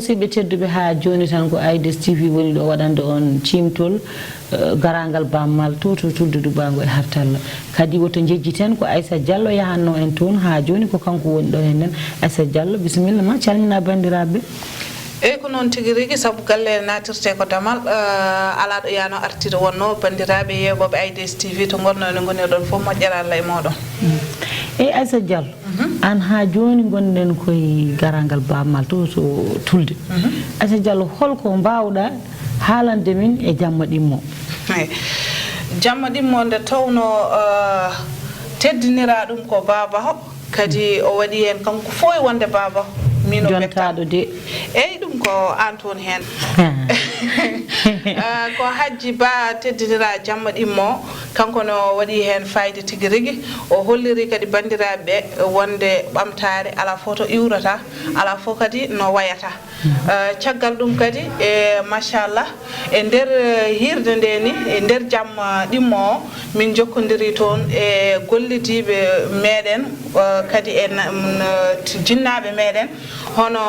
musidɓe tedduɓe ha joni tan ko Aïdes TV woni ɗo waɗande on cimtol garangal bammal to Tulde Dubbaango e Hartallo kadi woto jejjiten ko Aissa Diallo yahanno en toon ha joni ko kanko woni ɗo hennen. Aissa Diallo bisimilla ma calmina bandiraɓe. Eyi ko noon tigi rigi sabu galle natirte ko damal ala ɗo yano artire wonno bandiraɓe yeɓoɓe Aïdes TV to gonno ene goni ɗon fof moƴƴere Allah e moɗon. Eyi Aissa Diallo an ha joni gonɗen koye garangal bammal to Tulde. Aissa Diallo holko mbawɗa haalande min e jamma ɗimmo? Jamma ɗimmo nde tawno teddinira ɗum ko baba kadi o waɗi hen kanko fof e wonde baba mino jontaɗo de eyyi ɗum ko an toon hen ko hajji ba teddinira jamma ɗimmo kanko no waɗi hen fayida tigui rigui o holliri kadi bandiraɓeɓe wonde ɓamtare ala fof to iwrata ala fof kadi no wayata caggal ɗum kadi e machallah e nder hirde nde ni e nder jamma ɗimmo o min jokkodiri toon e gollidiɓe meɗen kadi e jinnaɓe meɗen hono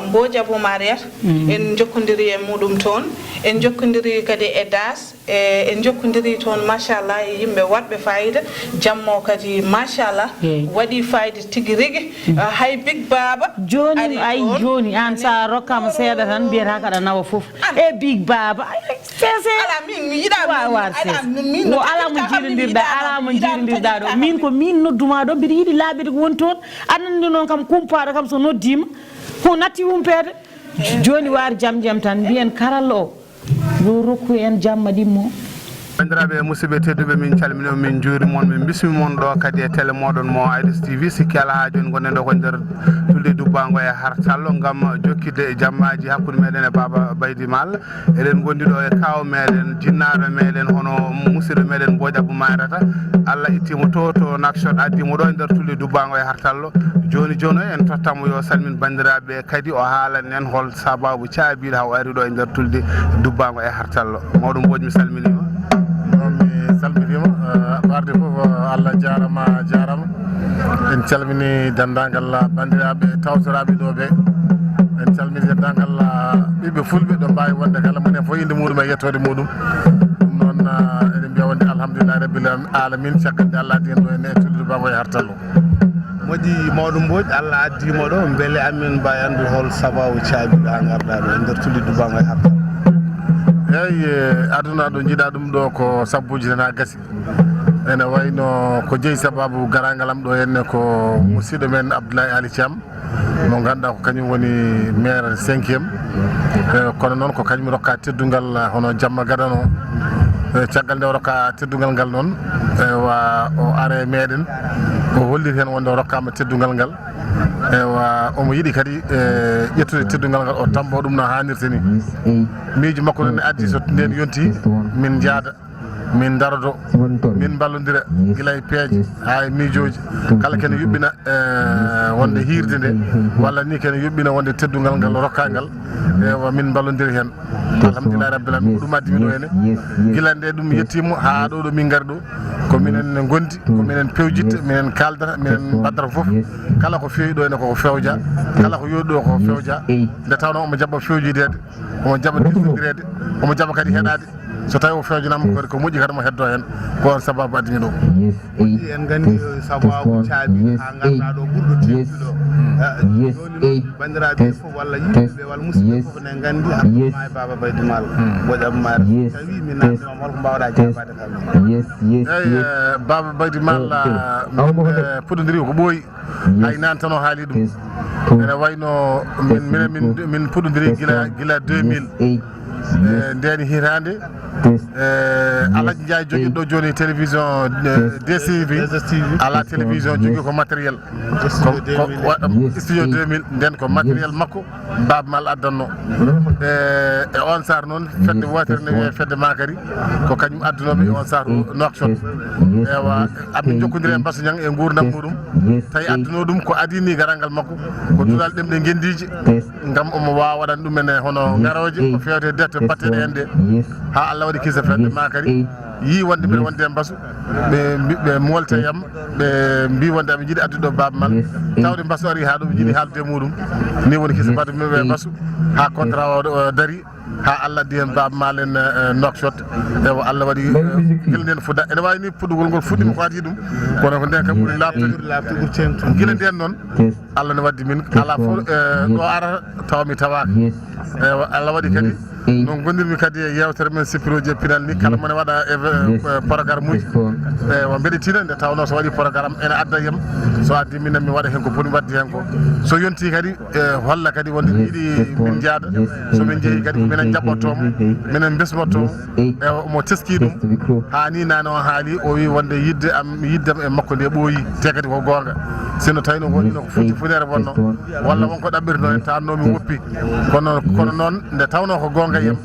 Mbodjabou Mariat en jokkodiri e muɗum toon en jokkodiri kadi e das en jokkodiri toon machallah e yimɓe wadɓe fayida jammo kadi machallah waɗi fayida tigui rigui hay Big Baba joni ay joni an sa rokkama seeɗa tan mbiyata kaɗa nawa foof e Big Baba ala min mi yiɗa ala mo jiiɗodirɗa ala mo jiiɗodirɗa ɗo min ko min nodduma ɗo mbiɗa yiiɗi laaɓede ko woni toon anandi noon kam kumpaɗo kam so noddima ko natti humpede joni wari jam tan mbiyen karallo o yo rokku en jamma ɗimmo. bandiraɓe musidɓe tedduɓe min calmini min juuri mon min bismi mon ɗo kadi e télé moɗon mo Aïdes TV sikki ala ha joni gonɗen ɗo ko nder Tulde Dubbaango e Hartallo gam jokkide jammaji hakkude meɗen e Baba Baydy Mal eɗen gondi ɗo e kaw meɗen jinnaɗo meɗen hono musidɗo meɗen Mbodjabou Mariata Allah ittimo to Nakshot addimo ɗo e nder Tulde Dubbaango e Hartallo joni en tottamo yo salmin bandiraɓe kadi o haalan en hol sababu caabiɗo ha o ari ɗo e nder Tulde Dubbaango e Hartallo mawɗo Mbodj mi salminima. mi salmitima warde fof Allah jarama en calmini dendagal bandiraɓe tawtoraɓe ɗo ɓe en calmini dendagal ɓiɓɓe fulɓe ɗo mbawi wonde kala minen fof inde muɗum e yettode muɗum ɗum noon eɗen mbiya wonde alhamdulillahi rabbil alamin caggal nde Allah addi en ɗo ene Tulde Dubbaango e Hartallo. moƴƴi mawɗo Mbodj Allah addimo ɗo beele amin mbawi andude hol sababu caabiɗo ha garɗa ɗo e nder Tulde Dubbaango e Hartallo. eyyi aduna ɗo jiiɗa ɗum ɗo ko sabbuji tan ha gasi ene wayno ko jeeyi sababu garangalam ɗo henne ko musidɗo men Abdoulaye Ali Thiam mo ganduɗa ko kañum woni maire 5e kono noon ko kañum rokka teddugal hono jamma gadano caggal nde o rokka teddugal ngal noon ewa o are meɗen o holliri hen wonde o rokkama teddugal ngal ewa omo yiiɗi kadi ƴettude teddugal ngal o tambo ɗum no hannirta ni miijo makko noon ne addi so nden yonti min jaada min darodo min ballodira gila e peeje ha e miijoji kala kene yuɓɓina wonde hirde nde walla ni kene yuɓɓina wonde teddugal ngal rokkangal ewa min ballodiri hen alhamdulillahi rabbil alamin ɗum addimi ɗo hene gila nde ɗum yettimo ha ɗo min gari ɗo ko minen gondi ko minen pewjitta minen kaldata minen baddata foof kala ko feewi ɗo henne koko fewja kala ko yooɗi ɗo ko fewja nde tawno omo jaɓa fewjidede omo jaɓa dirtodirede omo jaɓa kadi heɗade so tawi o fewjanama ko moƴƴi kadi mo heddo hen ko on sababu addimi ɗo. moƴƴi en gandi sababu caabi ha ganduɗa ɗo ɓurɗo tedduɗo joni bandiraɓe fof walla yimɓeɓe walla musidɓe fof ne gandi hakkuma e Baba Baydy Mal Mbodjabou Mariat tawi min namdima holko mbawɗa jabade kam eyyi Baba Baydy Mal puɗodiri ko ɓooyi hay nan tan o haali ɗum ene wayno min puɗodiri gila 2000 ndeni hitande Alaji Ndiaye jogui ɗo joni télévision DCV ala télévision jogui ko matériel studio 2000 nden ko matériel makko Baba Mal addanno e on sar noon fedde wotere ne wiye fedde makari ko kañum addunoɓe e on sar Nouakchott ewa amin jokkodiri e Basso Niang e gurdam muɗum tawi adduno ɗum ko adini garangal makko ko duɗal ɗemɗe gendiji gam omo wawa waɗan ɗum ene hono garoje ko fewte dette yewte batteɗe en ɗe ha Allah waɗi kisa fedde ma kadi yi wonde mbiɗa wonde e mbasu ɓe molta yam ɓe mbi wonde aɓe jiiɗi addude ɗo Baba Mal tawde mbasu ari ha ɗo ɓe jiiɗi haaldude muɗum ni woni kisa badde ɓe mbasu ha contrat o dari ha Allah addi hen Baba Mal en nokshot ewo Allah waɗi guila nden fuɗɗa ene wawi ni puɗɗugol ngol fuɗɗima ko adi ɗum kono ko nden kam ɓuuri labtude cengtu guila nden noon Allah ne waddi min ala fof ɗo ara tawmi tawaka ewo Allah waɗi kadi non gondirmi kadi e yewtere men sippiroji e pinal ni kala mone waɗa programme uji ewa mbeɗe tina nde tawno so waɗi programme ene adda yam so addi minen mi waɗa hen ko poti waddi hen ko so yonti kadi holla kadi wonde ɗiɗi min jaada somin jeehi kadi minen jaɓɓottomo minen besmottomo ewa omo teski ɗum ha ni nane o haali o wi wonde yiddam e makko nde ɓooyi te kadi ko gonga sino tawino wonino ko foti funere wonno walla wonko ɗaɓɓirino en tannomi woppi kono noon nde tawno ko gonga yam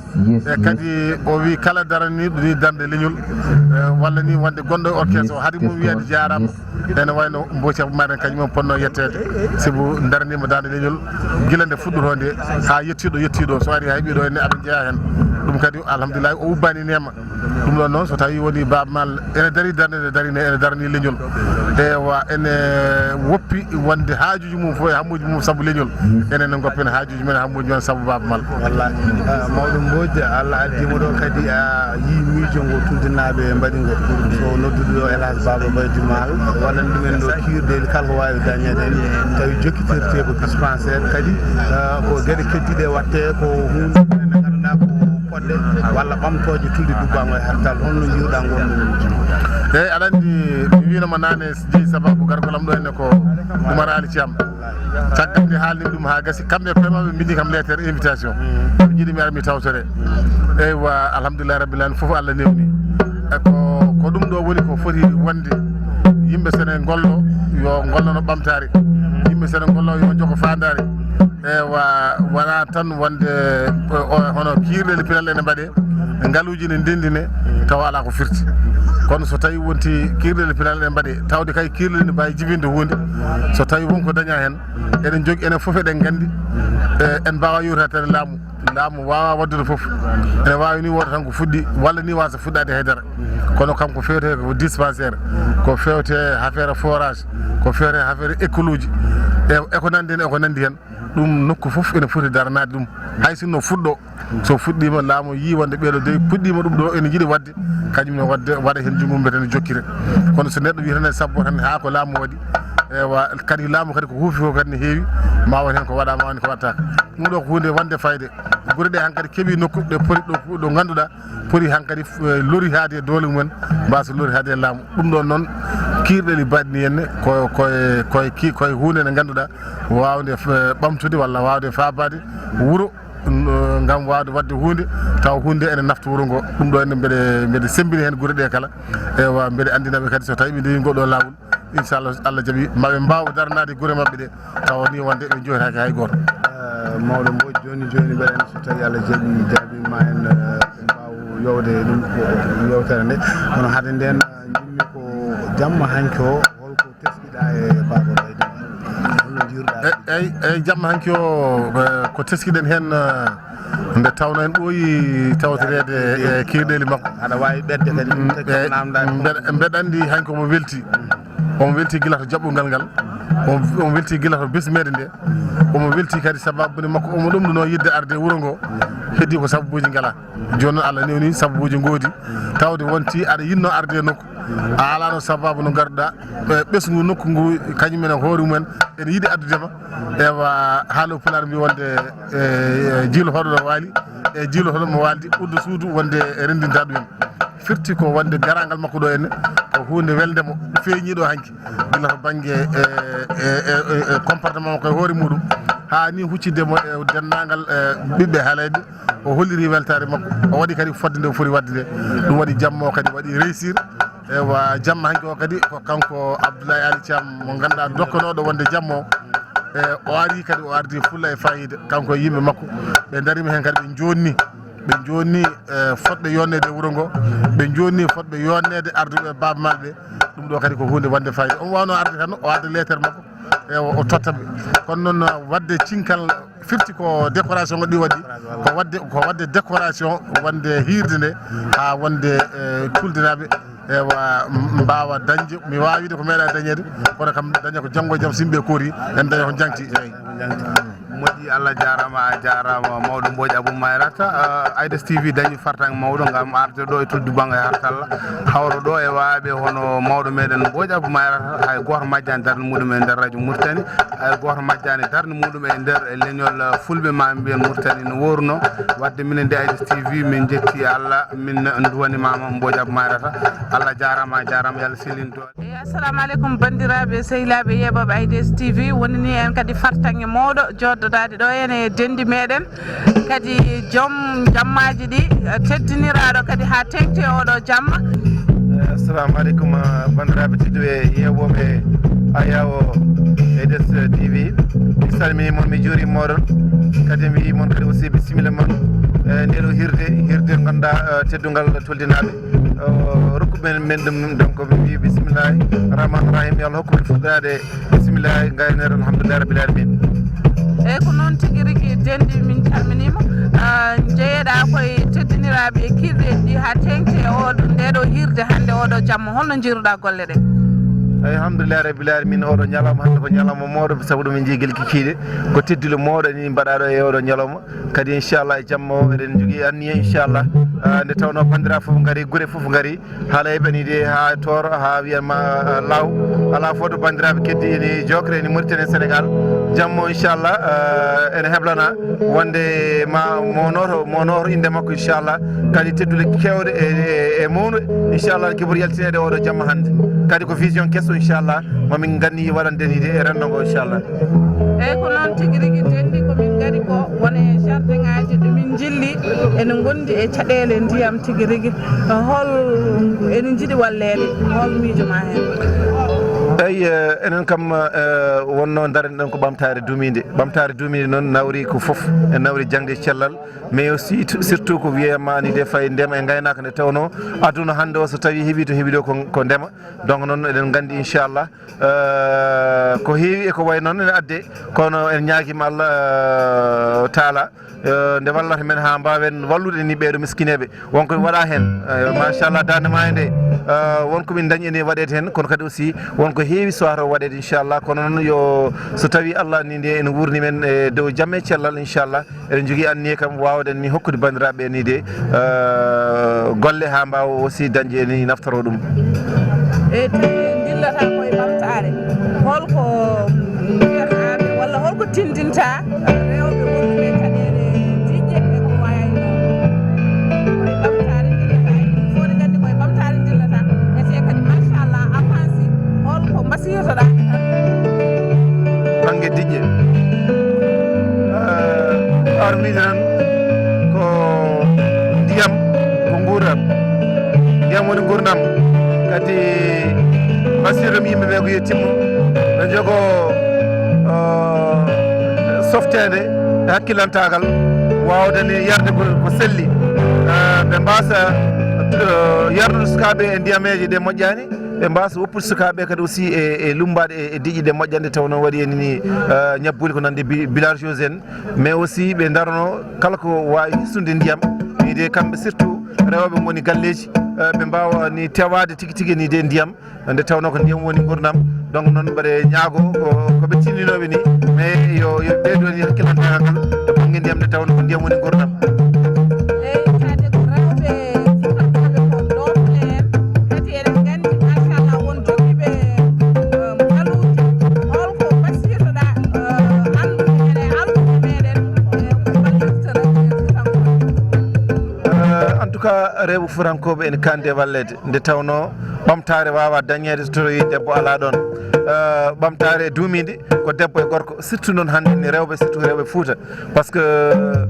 e kadi o wi kala daraniɗo ni darde leñol walla ni wonde gonɗo e orchestre o haade mum wiyade jarama ene wayno mboci abou maɗen kañumen ponno yettede sibu daranima dande leñol guila nde fuɗɗoto nde ha yettiɗo so ari ha heeɓiɗo henne aɓe jeeya hen ɗum kadi alhamdulillah o ubbani nema ɗum ɗon noon so tawi woni Baba Mal ene dari darde nde darine ene darani leñol ewa ene woppi wonde haajuji mum fof e hammuji mum saabu leñol enen en goppen haajuji men hammuji men saabu Baba Mal wallahi mawɗum Mbodj Allah addimo ɗo kadi a yi miijo ngo tuldinaɓe mbaɗi ngo so noddude ɗo El Hadj Baba Baydy Mal waɗan ɗumen ɗo kirɗeli kala ko wawi dañede en tawi jokkitirte ko dispensaire kadi ko gueɗe keddiɗe watte ko hunde ene ganduɗa ko poɗɗe walla ɓamtoje Tulde Dubbaango e Hartallo holno jiruɗa gonɗum eyyi aɗa andi mi winoma nane jeeyi sababu gargolam ɗo henne ko Oumar Ali Thiam caggal nde haalni ɗum ha gasi kamɓe koyemaɓe mbindi kam lettere invitation ɓe jiiɗi mi ara mi tawtore eywa alhamdulillah rabbil alamin foof Allah newni ko ɗum ɗo woni ko foti wonde yimɓe sene gollo yo gollono ɓamtare yimɓe sene gollo yo jogo fandare ewa wona tan wonde hono kirɗele pinal ene mbaɗe ngaluji ne ndendine tawa ala ko firti kono so tawi wonti kirɗele pinal ene mbaɗe tawde kay kirɗele ne mbawi jibinde hunde so tawi wonko daña hen eɗen jogui enen foof eɗen gandi en mbawa yewtatede laamu wawa waddude foof ene wawi ni woda tan ko fuɗɗi walla ni wasa fuɗɗade haydara kono kam ko fewte ko dispensaire ko fewte affaire forage ko fewte affaire école uji eko nandi hen eko nandi hen ɗum nokku foof ene foti daranade ɗum hay sinno fuɗɗo so fuɗɗima laamu yi wonde ɓeɗo de puɗɗima ɗum ɗo ene jiiɗi wadde kañumne waɗa hen jungum mbete ne jokkire kono so neɗɗo wi tan e sabbo tan ha ko laamu waɗi ewa kadi laamu kadi ko huufi ko kadi ne heewi ma wat hen ko waɗama wani ko wattaka ɗum ɗo ko hunde wonde fayde guure ɗe hankkadi keeɓi nokku ɗe poti ɗo ganduɗa poti hankkadi lori haade e doole mumen mbasa lori haade e laamu ɗum ɗon noon kirɗeli baɗni henne koye hunde nde ganduɗa wawde ɓamtude walla wawde fabade wuuro gam wawde wadde hunde taw hunde ene nafta wuuro ngo ɗum ɗo henne mbeɗe sembini hen guure ɗe kala ewa mbeɗe andinaɓe kadi so tawi ɓe ndewi goɗɗo lawol inchallah Allah jaaɓi maɓe mbawa daranade guure mabɓe ɗe tawa ni wonde ɓe jootaki hay goto mawɗo Mbodj joni mbaɗen so tawi Allah jaabima en mbaw yowde ɗum ko yewtere nde kono hade nden jimmi ko jamma hanki o holko teskiɗa e Baba Baydy holno jiruɗa eyyi jamma hanki o ko teskiɗen hen nde tawno en ɓooyi tawtorede e kirɗeli makko aɗa wawi ɓedde kadi mbeɗa andi hanki omo welti guila to jaɓɓungal ngal omo welti guila to besmede nde omo welti kadi sababude makko omo ɗumɗuno yidde arde wuuro ngo heddi ko sababuji ngala joni noon Allah newni sababuji goodi tawde wonti aɗa yinno arde e nokku a alano sababu no garduɗa ɓesgu nokku ngu kañumen e hoore mumen ene yiiɗi addudema ewa haalo pulaar mbi wonde jiilo hoɗo ɗo waali e jiilo hoɗo mo waldi ɓuddo suudu wonde rendinta ɗumen firti ko wonde garangal makko ɗo henne ko hunde weldemo feeñiɗo hanki gila to banggue comportement koye hoore muɗum ha ni hucciddemo e dennagal ɓiɓɓe haalayɓe o holliri weltare makko o waɗi kadi fodde nde o foti wadde nde ɗum waɗi jamma o kadi waɗi réussir ewa jamma hanki o kadi ko kanko Abdoulaye Ali Thiam mo ganduɗa dokkanoɗo wonde jamma o ari kadi o ardi fulla e fayida kanko e yimɓe makko ɓe darima hen kadi ɓe jonni fodɓe yonnede e wuuro ngo ɓe jonni fodɓe yonnede arduɓe Baba Mal ɓe ɗum ɗo kadi ko hunde wonde fayida on wawno arde tan o adda lettere makko ewa o tottaɓe kono noon wadde cinkal firti ko décoration ɗi waɗi ko wadde décoration wonde hirde nde ha wonde tuldinaɓe ewa mbawa dañde mi wawi wiide ko meeɗa dañede kono kam daña ko janggo e jaam simɓe koori en daña ko jangti eyyi moƴƴi Allah jarama a jarama mawɗo Mbodj Abou Mayrata Aïdas TV dañi fartang mawɗo gam arde ɗo e Tulde Dubbaango e Hartalla hawro ɗo e waaɓe hono mawɗo meɗen Mbodj Abou Mayrata hay goto majjani darde muɗum e nder radio Mauritanie hay goto majjani darde muɗum e nder leñol fulɓe ma mbiyen Mauritanie no woruno wadde minen de Aïdas TV min jetti Allah min duwanimama Mbodj Abou Mayrata Allah jarama a jarama yo Allah sellinto assalamu aleykum bandiraɓe sehilaɓe yeɓoɓe Aïdas TV wonini en kadi fartange mawɗo joddodade ɗo ene dendi meɗen kadi joom jammaji ɗi teddiniraɗo kadi ha tengti oɗo jamma. Assalamu aleykum bandiraɓe tedduɓe yewoɓe ayawo Aïdas TV mi salmini moon mi juurima moɗon kadi mi wi moon kadi aussi bisimilla moon nde ɗo hirde ganduɗa teddugal toldinaɓe rokkuɓe men ɗum donc mi wi bisimillahi rahmani rahim yo Allah hokkumen fuɗɗade bisimillahi gaynere alhamdulillah rabbil alamin. eyyi ko noon tigui rigui dendi min calminima jeeyeɗa koye teddiniraɓe kirɗe ɗi ha tengti ndeɗo hirde hande oɗo jamma holno jiiruɗa golle ɗe? alhamdulillah rabbil alamin oɗo ñalawma hande ko ñalawma mawɗo saabu ɗum en jii guel kikiɗe ko teddule mawɗo ni mbaɗaɗo e oɗo ñalawma kadi inchallah e jamma o eɗen jogui anniya inchallah nde tawno bandira foof gaari guure foof gaari haala heɓanide ha toro ha wiyama law ala foof to bandiraɓe keddi ene jokre ene Mauritanie Sénégal jammo inchallah ene heblana wonde ma monoto inde makko inchallah kadi teddule kewɗe e mawnude inchallah keɓori yaltinede oɗo jamma hande kadi ko vision kesso inchallah momin ganni waɗandenide e renndo ngo inchallah. eyyi ko noon tigui rigui dendi komin gaari ko wone jardin ngaji ɗumin jilli ene gondi e caɗele ndiyam tigui rigui hol ene jiiɗi wallede hol miijo ma hen? eyyi enen kam wonno daren ɗen ko ɓamtare dumide noon nawri ko foof e nawri jangde cellal mais aussi surtout ko wiyama ni de fayi ndema e gaynaka nde tawno aduna hande o so tawi heeɓi to heeɓi ɗo ko ndema donc noon eɗen gandi inchallah ko heewi eko way noon ene adde kono en ñaguima Allah taala nde wallata men ha mbawen wallude ni ɓeeɗo miskineɓe wonko waɗa hen machallah dande ma e nde wonko min dañi ene waɗede hen kono kadi aussi wonko heewi sowata waɗede inchallah kono noon yo so tawi Allah ni nde ene wurni men e dow jamme cellal inchallah eɗen jogui anniye kam wawden ni hokkude bandiraɓe ni de golle ha mbawa aussi dañde ni naftoro ɗum. e tawi dillata koye ɓamtare holko mbiyataɓe walla holko tindinta rewɓe wonɓe caɗele diƴƴe e ko wayno koye ɓamtare dillata fode gandi koye ɓamtare dillata ete kadi machallah avanci holko mbasiytoɗa banggue diƴƴe armide tan ko ndiyam ko gurdam ndiyam woni gurdam kadi mbasirom yimɓeɓe ko yettimmo ɓe jogo softede e hakkillantagal wawdani yarde ko selli ɓe mbasa yardude sukaɓe e ndiyameje ɗe moƴƴani ɓe mbasa woppude sukaɓe kadi aussi e lumbade e diƴƴi ɗe moƴƴande taw noon waɗi henni ñabbude ko nande villageoise en mais aussi ɓe darono kala ko wawi histude ndiyam wiide kamɓe surtout rewɓe goni galleji ɓe mbawa ni tewade tigui tigui ni de ndiyam nde tawno ko ndiyam woni gurdam donc noon mbaɗe ñaago koɓe tinninoɓe ni mais yo ɓeydo ni hakkillantagal e banggue ndiyam nde tawno ko ndiyam woni gurdam. rewɓe furankoɓe ene kande wallede nde tawno ɓamtare wawa dañede to debbo ala ɗon ɓamtare duumide ko debbo e gorko surtout noon hande ni rewɓe surtout rewɓe Fouta par ce que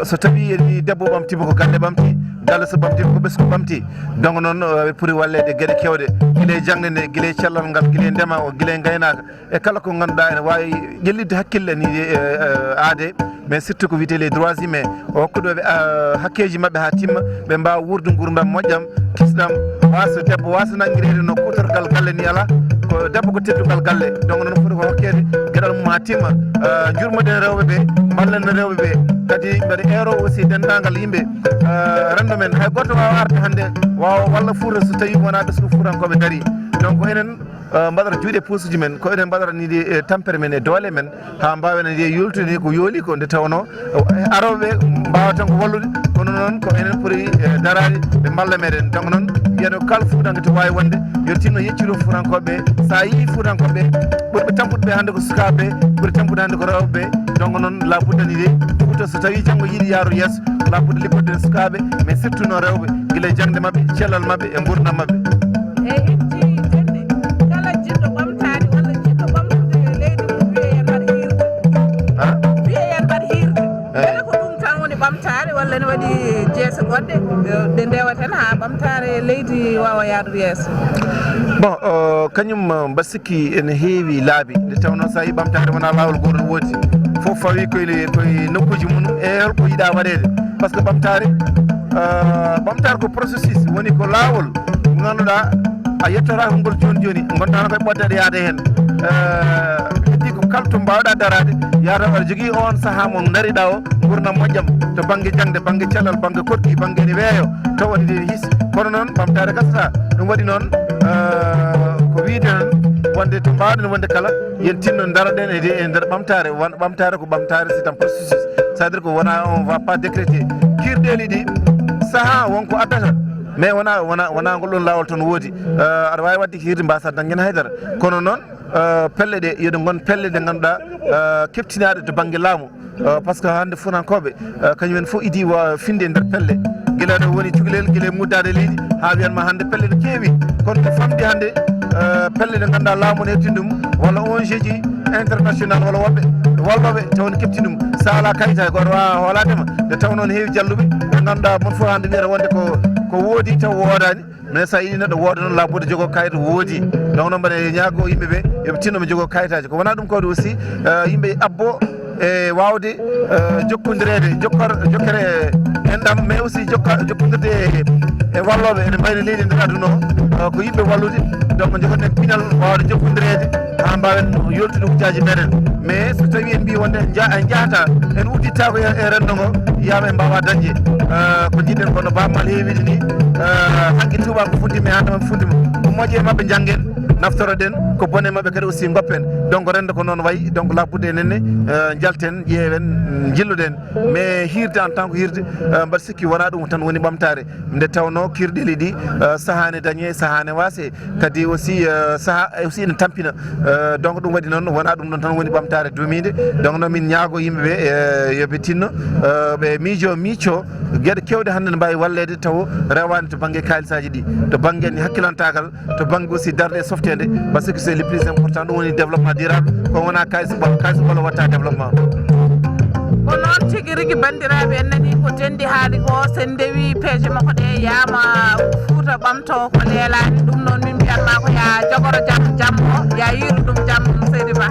so tawi ni debbo ɓamtima ko galle ɓamti galle so ɓamtima ko ɓesgu ɓamti donc noon ɓe pooti wallede gueɗe kewɗe guila jangde nde guila cellal ngal guila ndema o guila gaynaka e kala ko ganduɗa ene wawi ƴellidde hakkille ni aade mais surtout ko wiyete les droits humains o hokkuɗoɓe hakkeji mabɓe ha timma ɓe mbawa wurde gurdam moƴƴam kisɗam wasa debbo wasa nanguirede no kutorgal galle ni ala ko debbo ko teddugal galle donc noon foti ko hokkede geɗal mum ha timma jurmoɗen rewɓe ɓe ballen rewɓe ɓe kadi mbeɗa eero aussi dendagal yimɓe rendo men hay goto wawa arde hannde wawa walla Fouta so tawi wona ɓesgu Fuutankoɓe daari donc enen mbaɗata juuɗe puusuji men ko enen mbaɗata ni de tampere men e doole men ha mbawen de yoltude ko yooli ko nde tawno aroɓe mbawa tan ko wallude kono noon ko enen ɓuuri darade ɓe mballa meɗen donc noon mbiyaɗo kala Fuutanko to wawi wonde yo tinno yeccude Fuutankoɓe sa yi Fuutankoɓe ɓurɓe tampude ɓe hannde ko sukaɓe ɓuuri tampude hannde ko rewɓe donc noon labuddani de Fouta so tawi janggo yiiɗi yaaru yesso labude lippode sukaɓe mais surtout no rewɓe guila e jangde mabɓe cellal mabɓe e gurdam mabɓe walla ne waɗi jeese goɗɗe ɗe ndewaten ha ɓamtare leydi wawa yaarude yesso bon kañum mbaɗa sikki ene heewi laabi nde tawno sa yi ɓamtare wona lawol gotol woodi fof fawi koye nokkuji mum e holko yiiɗa waɗede par ce que ɓamtare ko processus woni ko lawol ganduɗa a yettora ngol joni gontano koye ɓoddade yaade hen heddi ko kala to mbawɗa darade yata aɗa jogui on saaha mo daariɗa o gurdam moƴƴam to banggue jangde banggue cellal banggue kodɗi banggue ne weeyo taw woni de his kono noon ɓamtare gasata ɗum waɗi noon ko wiide tan wonde to mbawɗen wonde kala yen tinno daroɗen e nder ɓamtare ɓamtare ko ɓamtare c'est un processus c'est à dire que wona on va pas décréter kirɗeli ɗi saaha wonko addata mais wona ngol ɗon lawol toon woodi aɗa wawi wadde ko hirde mbasa dañen haydara kono noon pelle ɗe yoɗe gon pelle ɗe ganduɗa keptinaɗe to banggue laamu par ce que hande Fuutankoɓe kañumen fof idi finde e nder pelle guila ɗo woni cukalel guila e muddade leydi ha wiyanma hande pelle ɗe keewi kono ɗe famdi hande pelle ɗe ganduɗa laamu ne hettini ɗum walla ONG ji international walla woɓɓe walloɓe tawne keptini ɗum sa ala kayitaji goto wawa hooladema nde tawno ne heewi jalluɓe ɓe ganduɗa mon fof hande wiyata wonde ko woodi taw wodani mais sa yiɗi neɗɗo wooda noon labude jogo kayit woodi donc noon mbaɗa ñaago yimɓeɓe yooɓe tinno ɓe jogo kayitaji ko wona ɗum kawde aussi yimɓe abbo e wawde jokkodirede jokkere enɗam mais aussi jokkodirde e walloɓe ene mbayno leydi nder aduna o ko yimɓe wallude donc jogoɗen pinal wawde jokkodirede ha mbawen yoltude hujjaji meɗen mais so tawi en mbi wonde en jahata en uddittako e rendo ngo yiyama en mbawa dañde ko jiɗɗen kono bammal heewide ni hanki tuuba ko fuddima e hande mabɓe fuddima ko moƴƴe e mabɓe janggen naftoroɗen ko bone mabɓe kadi aussi goppen donc rendo ko noon wayi donc labbude enenne jalten ƴeewen jilluɗen mais hirde en tant que hirde mbaɗa sikki wona ɗum tan woni ɓamtare nde tawno kirɗeli ɗi sahane dañe sahane waase kadi aussi saaha aussi ene tampina donc ɗum waɗi noon wona ɗum ɗon tan woni ɓamtare dumide donc noon min ñaago yimɓeɓe yooɓe tinno ɓe micco gueɗe kewɗe hannde ne mbawi wallede taw rewani to banggue kalisaji ɗi to banggue hakkilantagal to banggue aussi darde e softede par ce que c'est le plus important ɗum woni développement durable ko wona kalis bolo watta développement ko noon tigui rigui bandiraɓe en nani ko dendi haali ko sen dewi peeje makko ɗe yama Fouta ɓamto ko leelani ɗum noon min mbiyatma ko ya jogoro jaam o ya yiiru ɗum jaam seydi Ba.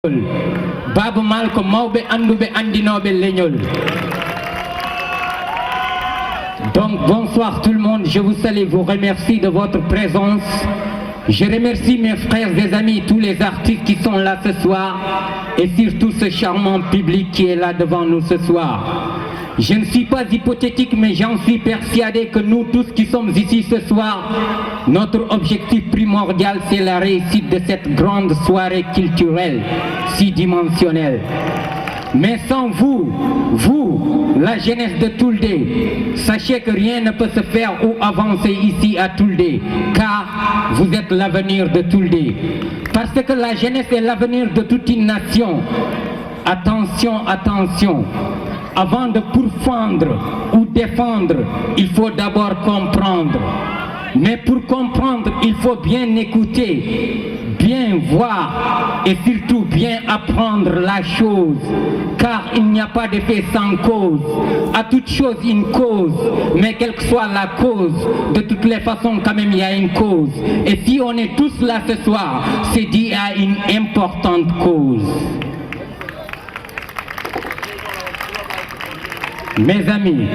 Baba Malko Mawbe Andoube Andinobe Legnol. Donc bonsoir tout le monde, je vous salue, vous remercie de votre présence. Je remercie mes frères et amis, tous les artistes qui sont là ce soir et surtout ce charmant public qui est là devant nous ce soir. Je ne suis pas hypothétique, mais j'en suis persuadé que nous tous qui sommes ici ce soir, notre objectif primordial, c'est la réussite de cette grande soirée culturelle, si dimensionnelle. Mais sans vous, la jeunesse de Tulde, sachez que rien ne peut se faire ou avancer ici à Tulde, car vous êtes l'avenir de Tulde. Parce que la jeunesse est l'avenir de toute une nation. Attention, attention. Avant de pourfendre ou défendre, il faut d'abord comprendre. Mais pour comprendre, il faut bien écouter, bien voir et surtout bien apprendre la chose. Car il n'y a pas d'effet sans cause. À toute chose, une cause. Mais quelle que soit la cause, de toutes les façons, quand même, il y a une cause. Et si on est tous là ce soir, c'est dû à une importante cause. Mes amis,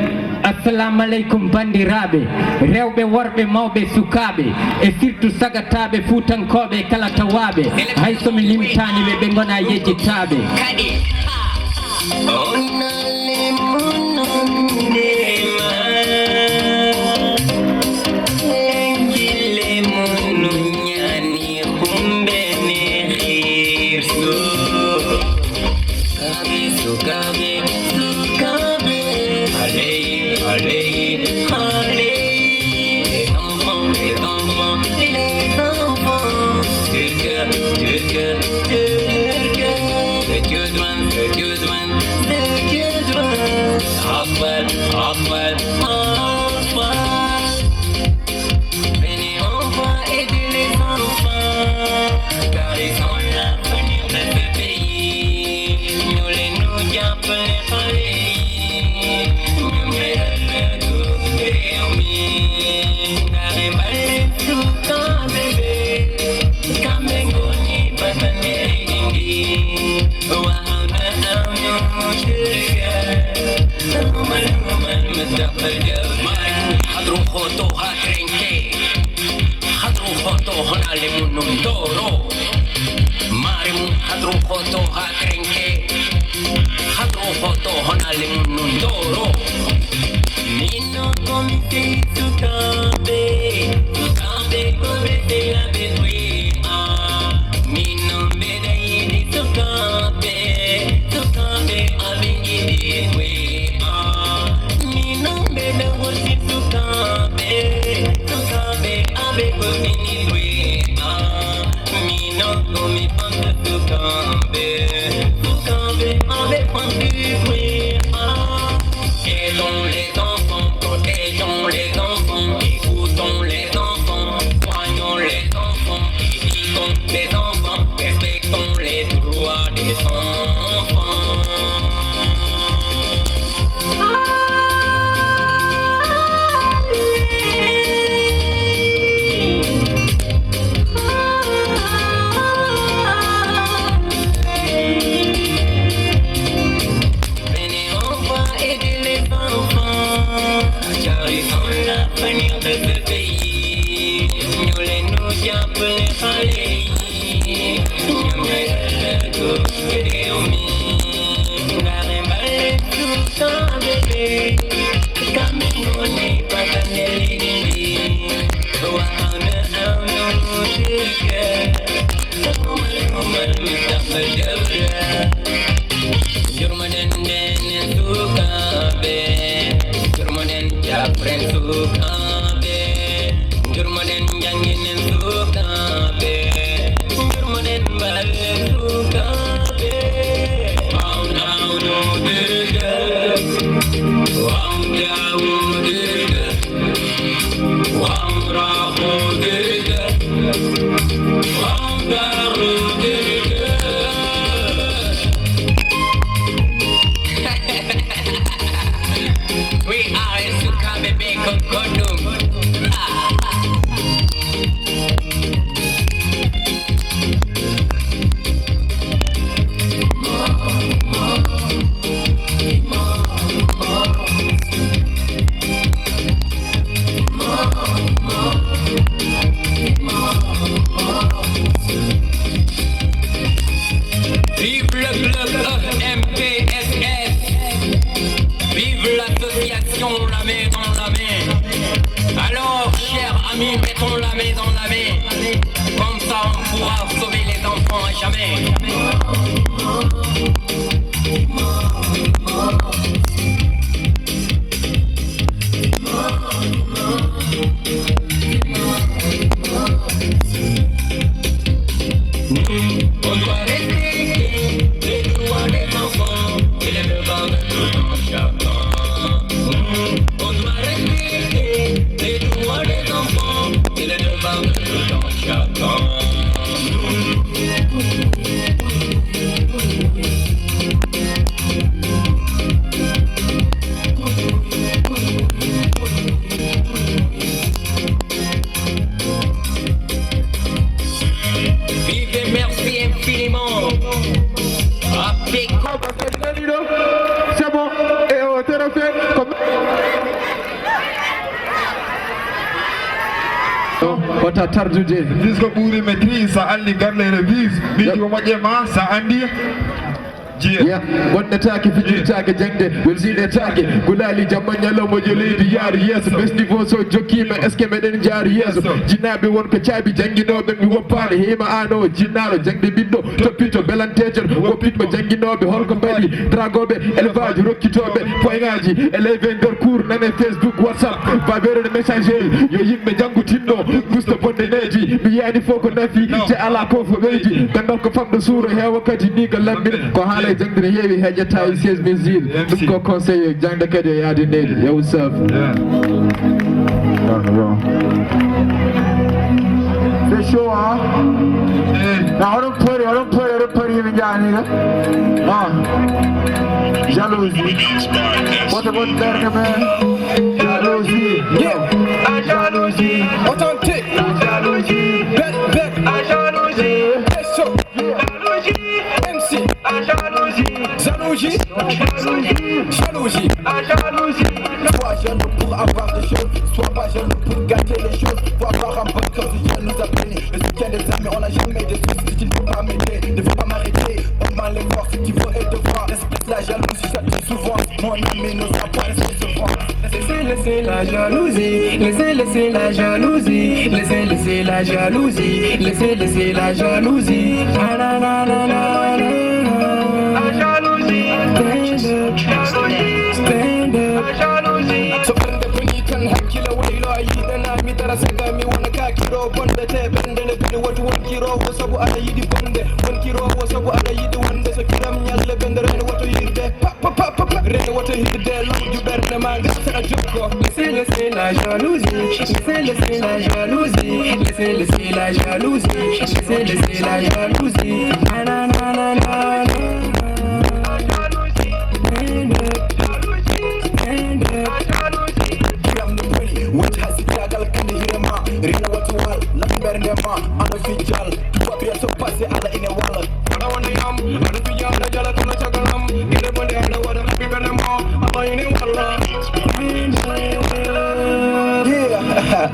assalamu alaikum bandiraɓe, rewɓe worɓe mawɓe sukaɓe et surtout sagataɓe fuutankoɓe kala tawaɓe hay somi limtani ɓe gona yejjitaɓe. famille, mettons la main dans la main. Comme ça, on pourra sauver les enfants à jamais. On doit respecter les droits des enfants et les devoirs de tout un chacun. On doit respecter les droits des enfants et les devoirs de tout un chacun. Vivez, merci infiniment. Avec c'est bon, et on te refait comme... Wata tarjuje disco ɓuuri maîtrise sa andi garlere vise mbiɗi ko moƴƴema sa andi jeeya wonnetake fijirtake jangde welsinetake gulali jamma ñalawma jo leydi yaari yeeso bes niveau so jokkima est ce que meɗen jaari yeeso jinnaɓe wonko caabi jangguinoɓe mi woppani hima ano jinnaɗo jangde ɓiɗɗo toppito belantejon woppitmo jangguinoɓe holko mbaɗi dragoɓe élevage rokkitoɓe poyŋaji élève nder cours nane facebook whatsapp babere messager yo yimɓe janggutinno gusta bonde neji mi yiyani fof ko nafi te ala ko fo ɓeydi gandal ko famɗo suuro heewa kadi ni ko lambin ko haala jangde heewi heƴata e 16 mesures ɗum ko conseil jangde kadi e yaade neydi yewu saf c'est chaud hein na oɗon pori yimɓe jahaniga jalousie woto won ɓerde men jalousie jalousie authentique jalousie bec jalousie MC jalousie sois jeune pour avoir des choses, sois pas jeune pour gâter les choses. Faut avoir un bon cœur, si Dieu nous a bénis. Le soutien des amis, on n'a jamais de soucis. Si tu ne peux pas m'aider, ne veux pas m'arrêter. On m'a les forces, si tu veux et devoir. Laisse la jalousie, ça dit souvent. Mon ami ne sera pas laissé souvent. Laissez la jalousie, laissez la jalousie, laissez la jalousie, laissez la jalousie. La jalousie, stand up, jalousie. So when the bunny can hakila waylo ayidana mi dara saga mi wana ka kiro bonde te bende ne bidi watu won kiro wo sabu ada yidi bonde won kiro wo sabu ada yidi wonde so kiram nyalle bende ren watu yirde pa ren watu yirde lam ju berne manga sa jokko laissez la jalousie laissez la jalousie laissez la jalousie laissez la jalousie na what has it jagal kan hirama rina watu wal lamber ndema ana fijal tuwa so passe ala ine wala ana wonde yam ana fijal na jala kono chagalam ine bonde ana wada bibene mo ala ine wala yeah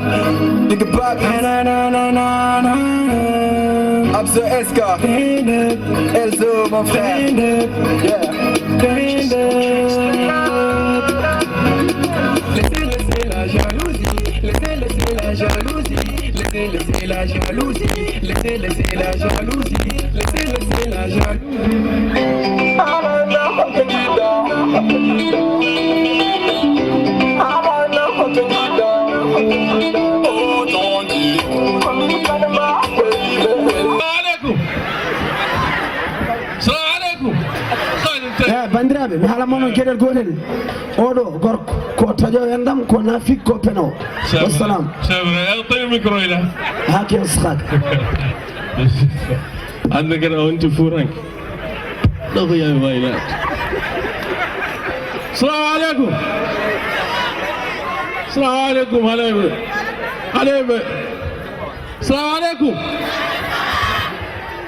nigga bab na Abso Eska Elzo mon frère yeah laissez la jalousie, laissez la jalousie, laissez la jalousie, laissez la jalousie, laissez la jalousie. bandiraɓe mi haala monon gueɗel gotel oɗo gorko ko taƴo endam ko nafik ko peno wassalam c'est vrai el tawi micro ila hake uskaka ande kadi a wonti fuuranke ɗo ko yawi wayla salamu aleykum halayɓe salamu aleykum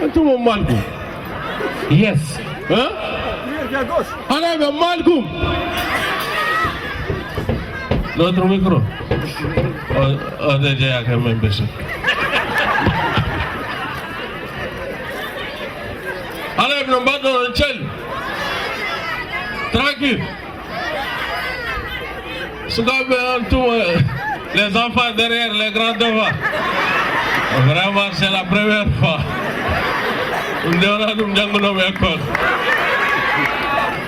antumo malkum yes halayɓe malkum l'autre micro o de jeyaka men besu halayɓe no mbaɗɗon on calli tranquille sukaɓe on tuma les enfants derrière les grands devant. Vraiment, c'est la première fois.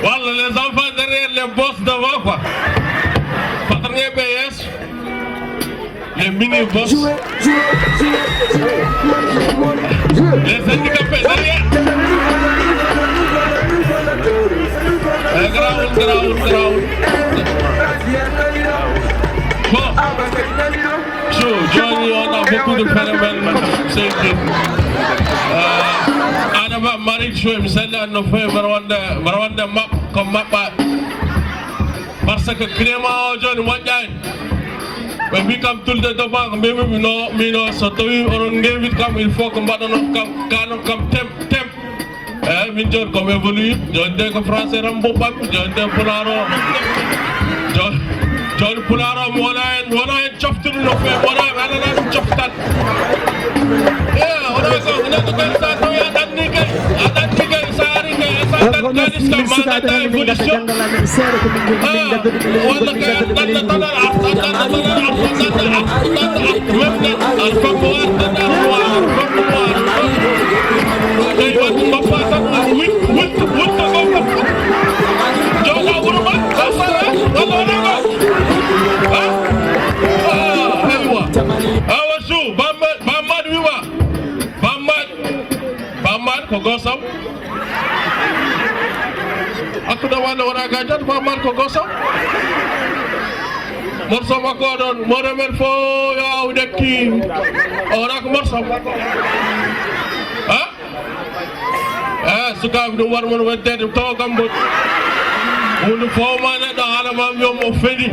Voilà, les enfants derrière les boss devant quoi. Patronnier BS, les mini-boss, les handicapés derrière. Ground. Bon, Johnny, on a beaucoup de phénomènes. C'est Adama Marie Chouem, celle-là nous fait Marwanda map comme map. Parce que Clément John Wadjaï, mais we come to the Dubbaango, mais we know, so to you, on game comme il faut comme temp. Min John comme évolue, John de français Rambo Pap, John de Pularo, John Pularo, Mona choftu no fe, Mona choftat. On a Kogosam. Aku dah warna gajah, Baman Kogosam. Morsam aku don, moremen fo ya udah kim. Orang aku morsam. Suka nuwar menwente di tau gambut. Unu fo mana dah alam yo mo fedi.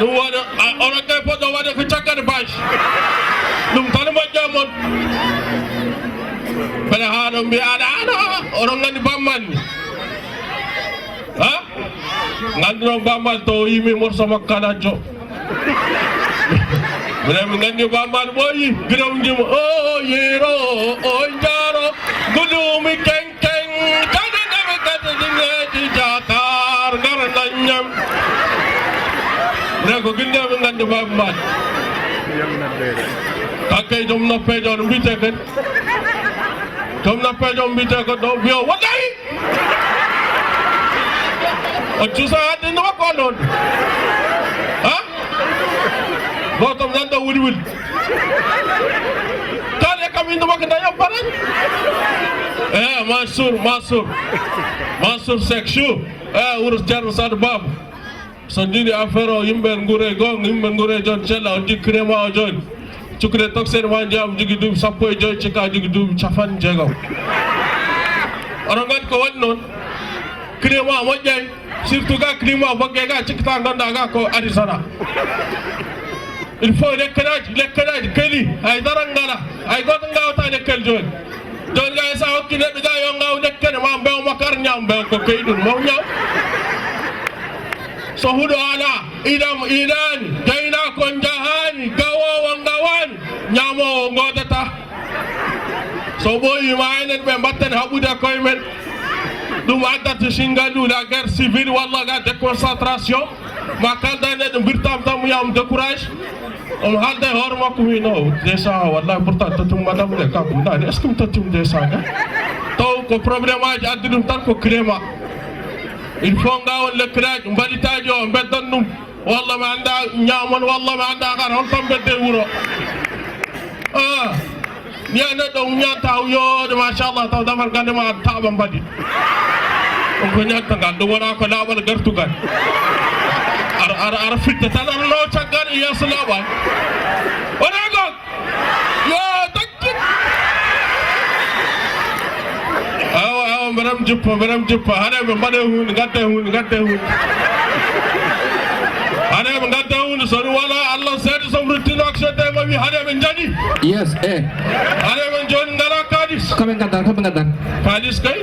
Nuwar orang kaya pada wada kecakan bash. Num tanam jamon. Pada haram bi ada orang ngani Baman. Ngandro Baman to imi morsam kalajo. Benar ngani Baman boy, ginam jim oh yero oh jaro gulumi keng kada kada kada di Jakar garanyam. Nego ginam ngani Baman. Kakai domna pejon bitekan. Domna pejon bitekan do bio wadai. Ojusa adi no konon. Bottom nanda wul. Kali kami no makna yang paran. Mansur sekshu. Urus jar sad bab. Sandini afero yimbe ngure gong yimbe ngure jon chela oji krema ojon. Cukre toksen wanjam jugi dum sapoy joy cika jugi dum chafan jagaw. Orang kan kawan non. Krema wajai. Surtout ga klima bagge ga cikta nganda ga ko adi sana. Il faut les canage keli ay darangala ay godanga ta de kel jon ga sa hokki ne ga yo ngaw de ken ma mbew makar nyam be ko keydun mo nyaw so hudo ala idan dayna ko jahani gawo wangawan nyamo ngodata so boyi maynen be batten habuda koy men dum addat singalu la guerre civile walla ga déconcentration ma kaldane de birtam tam yam décourage on halde horma ko wi no desa wallahi pourtant tatum madame le kam na est ce que tatum desa ga taw ko problème aji addum tan ko crema il faut ngawol le crage mbaditajo beddon dum walla ma anda nyamon walla ma anda gar hon tam bedde wuro ni anda do nyata yo de machallah taw dafal gande ma taba mbadi on ko nyata gal do wona ko lawal gartugal ar fitta tan no tagal ya salaba wona go yo takki aw maram juppa hade be bade hun gatte hun hade be gatte hun so wala allah said some routine action te ma wi hade be jadi Yes, hade be jon ngara kadis Kami ngadan kadis kay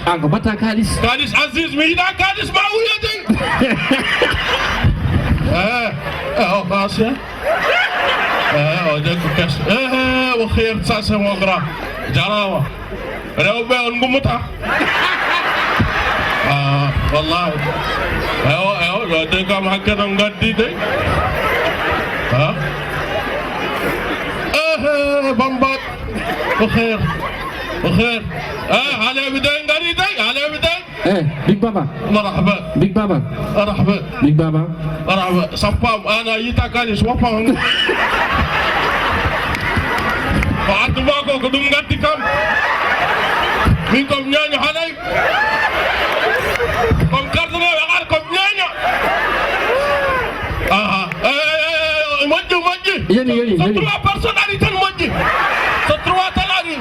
Angko bata kadis Aziz mi da kadis ma uya te خاصة وجدك كاس وخير تساسة وغرا جراوة ربي أنقمتها والله وجدك ما هكذا نقدي ده بمبات بخير بخير على بدين قريدي على بدين بيج بابا مرحبا بيج بابا مرحبا بيج بابا مرحبا صفام انا يتاكاني صفام بعد ما كو كدوم غاتي كم منكم نياني حناي كم كاردنا يقال كم نياني مجي ستروا بيرسوناليتي مجي ستروا تلاني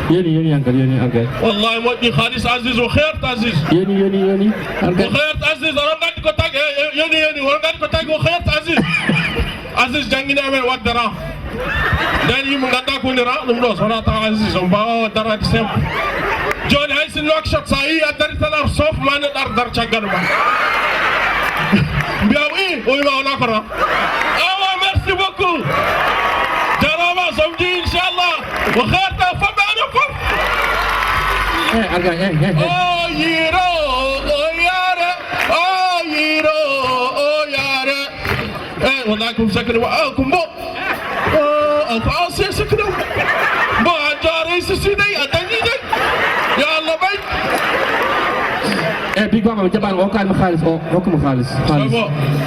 يوني انكل والله مجي خالص عزيز وخير عزيز يوني وخير عزيز رمضان كتاك يوني ورمضان كتاك وخير عزيز عزيز جانجنا من ودرا داني من غدا كونرا نمدو صراط عزيز ومبا ودرا تسم جون هايس الوكشوب صحيح ادري تنار صوف ما ندار در چاغر ما بياوي ويما وناكرا merci beaucoup. Jarama samedi inshallah. وخير فما نكم. Oh yiro, oh yare, oh yiro, oh yare. والله كم سكنوا كم بو. فاسي سكنوا. ما جاري سيدي أتني دي. يا الله بيت. بيج بابا جبان وكان مخالص وكم خالص.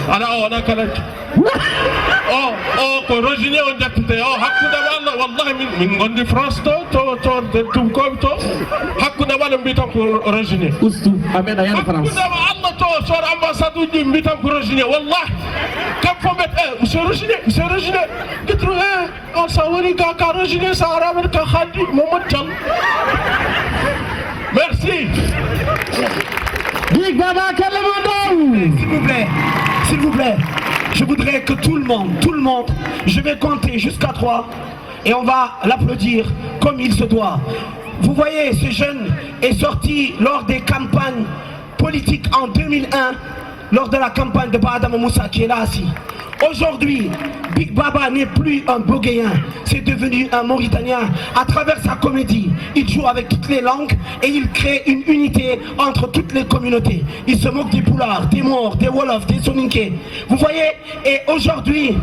أنا كنت. كورجيني وندكتي حكونا والله من غندي فرانس تو كوبتو حكونا وانا مبيتام كورجيني أستو أمينا يا فرانس حكونا الله تو صار أمباسادو دي مبيتام كورجيني والله كم فمت مسيو رجيني قلت له صوري كا رجيني سارا من كخالدي ممتل merci Big Baba s'il vous plaît je voudrais que tout le monde, je vais compter jusqu'à 3 et on va l'applaudir comme il se doit. Vous voyez, ce jeune est sorti lors des campagnes politiques en 2001, lors de la campagne de Badam Moussa qui est là assis. Aujourd'hui, Big Baba n'est plus un Boguéen, c'est devenu un Mauritanien. À travers sa comédie, il joue avec toutes les langues et il crée une unité entre toutes les communautés. Il se moque des Poulards, des Maures, des Wolofs, des Soninké. Vous voyez, et aujourd'hui,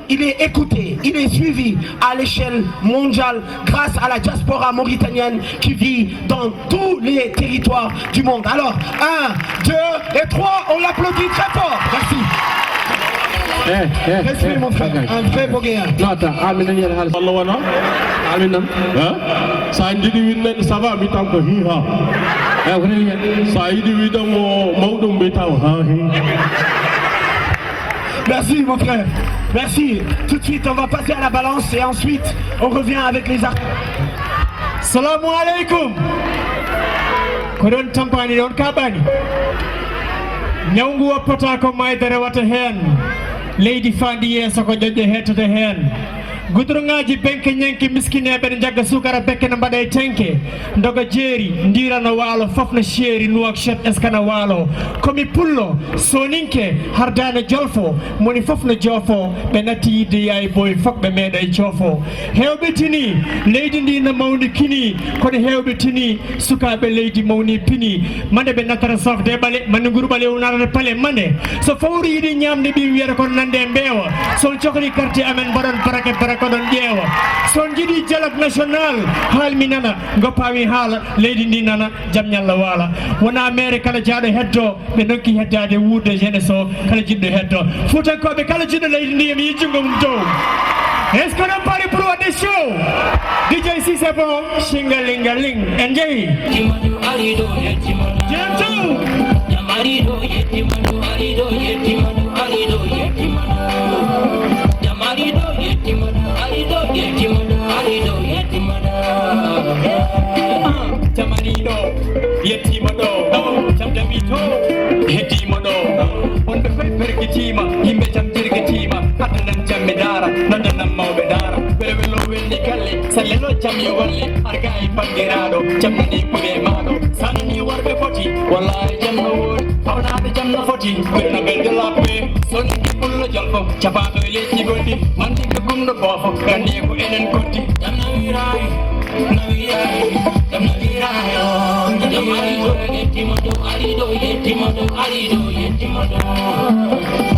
il est écouté, il est suivi à l'échelle mondiale grâce à la diaspora mauritanienne qui vit dans tous les territoires du monde. Alors, 1, 2 et 3, on l'applaudit très fort. Merci. Respect mon frère, un vrai Boguéen. Merci mon frère, merci. Tout de suite on va passer à la balance et ensuite on revient avec les artistes. Salamu alaikum. Kodon tampani don kabani. Nyawngu wappata ko maydere wata hen. Leydi fandi yeso ko jojje hettote hen. Gudrungaji benke nyanki miskineɓe ne jagga sukara bekke ne mbaɗa e tenke doga jeeri ndirana waalo fof no sheeri Nouakchott eskana waalo komi pullo soninke hardane jolfo moni fof no joofo ɓe natti yidde yaye boy fof ɓe meeɗa e joofo hewɓe tini leydi ndi no mawni kini kono hewɓe tini sukaɓe leydi mawni pini mande ɓe nattata sofde ɓale mande nguru ɓale wonarata paale mande so fawru yiɗi ñamde ɓi wiyata kono nande e mbeewa son cohli quartier amen mbaɗon barake koɗon ƴeewa son jiiɗi dialogue national haalmi nana goppaami haala leydi ndi nana jaam ñalla waala wona maire kala jaaɗo heddo ɓe donki heddade wuurde jeunesse o kala jiɗɗo heddo fuutankoɓe kala jiɗɗo leydi ndi mi yijjungo mum dow est ce que non pari pour wadde show DJ si c'est bon shingalingaling en jeeyi Jamanido, yettimado, jamjamito, hettimado. On ɓe fof perkitima, yimɓe jam jirgitima, hadanan jammi dara, nandanam mawɓe dara. Ɓeɗo ɓe lowelni galle, salleno jam yo walle, arga e bandiraɗo, jam nani kuɓe maɗo. Sanani worɓe foti, wallahi jam no woodi, hawnade jam no foti. Ɓeɗo ɓelde laɓɓe, sonni pullo jolfo, capaɗo e leydi goɗɗi, mandi ko gumɗo boofo, gandi ko enen gotti. Jam nawirayi, nawirayi, jam nawirayi o. Jam ariɗo yettimado, ariɗo yettimado, ariɗo yettimado.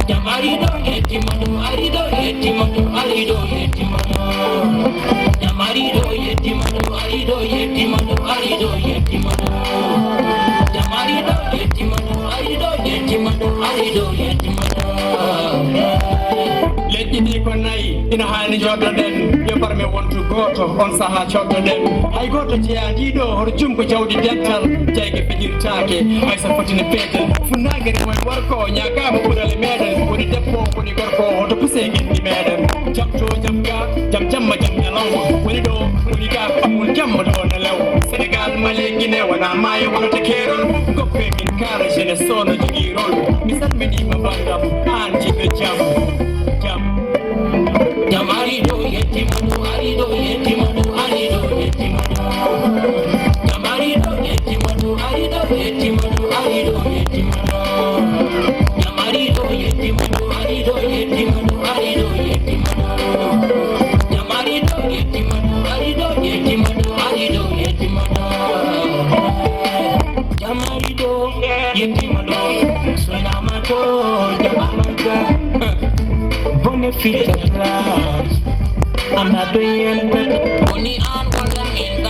Jam ariɗo yettimado, ariɗo yettimado, ariɗo yettimado. Hani Jordan, you me want to go to on Saha Jordan. I go to Dido or Jumbo Jodi Dental, take a figure take. I support in the paper. Funagari when work on Yagam put a medal, when the depot, when you got for to say in the medal. Jump to jump along. When you do, when you got jump on the low. Senegal, Malay, when I'm my one to care on. Go pay me carriage in a son of the roll. Miss Minima Banda, and Jimmy Jump. Jamarido yetimudu arido yetimudu arido yetimudu Jamarido yetimudu arido yetimudu arido yetimudu Jamarido yetimudu arido yetimudu arido yetimudu Jamarido yetimudu arido yetimudu arido yetimudu Jamarido yetimudu Sonamato Jamaica benefit of life. I'm not doing better. Only on one in the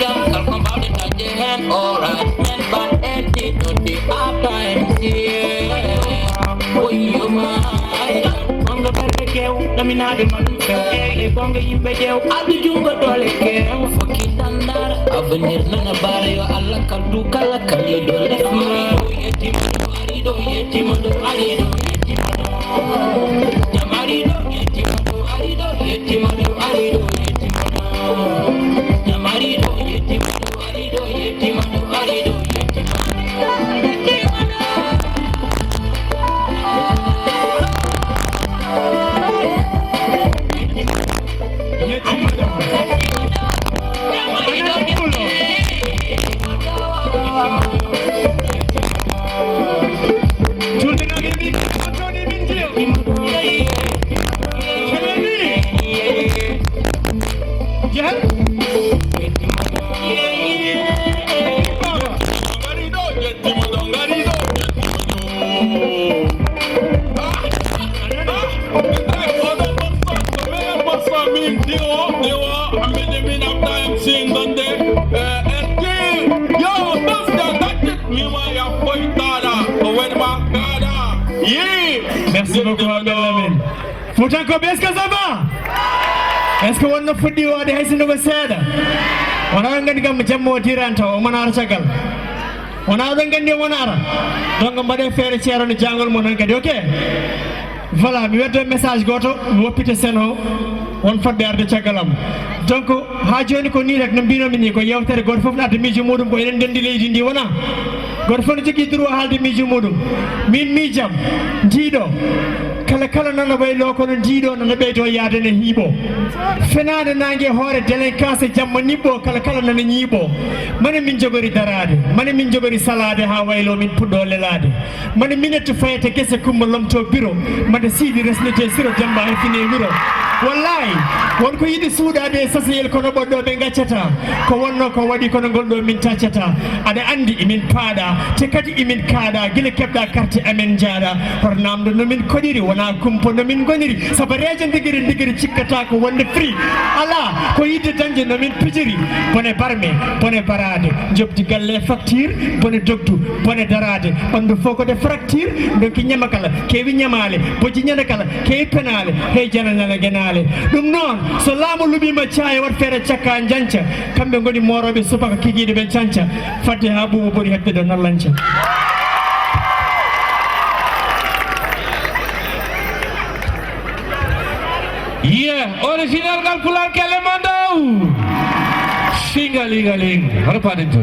I'll come out and touch your hand. Alright, and but empty to the hard times. Yeah, oh, you mind. I'm the better girl. Let me not be my if I'm going to be girl, I'll be doing good. All again for kids and that. I've been here, none about you. Allah can do Kalakali. Don't let me do Jamarido yetimudu arido yetimudu arido yetimudu Jamarido yetimudu arido yetimudu arido Merci beaucoup, Abdelhamid. Foutanko, est-ce que ça va? Est-ce que on a fait du de Hessin de Seda? On a un gam Jammo Tiranta, or Manar Chakal. On a un Gandi Monara. Don't go by fair chair on the jungle Monaca, okay? Voilà, we had a message got to Wopita Seno, one for the other Chakalam. Donc, Hajon ni rek nambino miniko yawtere gor fof na de miju modum ko enen dendi leydi ndi wona gor fof jigi droit halde miju modum min mijam jiido kala nana way loko no jiido nana beyto yaade ne hiibo fenade nangue hoore délinquance jamma nibbo kala nana nyibo mane min jogori darade mane min jogori salade ha waylo min puddo lelade mane minette fayete kesse kumba lomto bureau made sidi resnete siro jamba e fini bureau wallahi won ko yidi suudade sasiyel kono boddo be gaccata ko wonno ko wadi kono goldo min taccata ada andi imin paada te kadi imin kaada gile kebda carte amen jaada por namdo no min kodiri wona kumpo no min goniri sabareje digiri cikkata ko wonde free ala ko yidde danje no min pijiri bone barme bone barade jobdi galle facture bone dogdu bone darade bandu foko de fracture donc nyamakala kewi nyamale boji nyana kala kewi penale hey janana genale dum non so laamu lubima caaya wat fere cakka janca kambe ngoni morobe subaka kigide ben canca fadde ha bubu bori hebbe do nallanca original kalkular kelemandau singaling harapan itu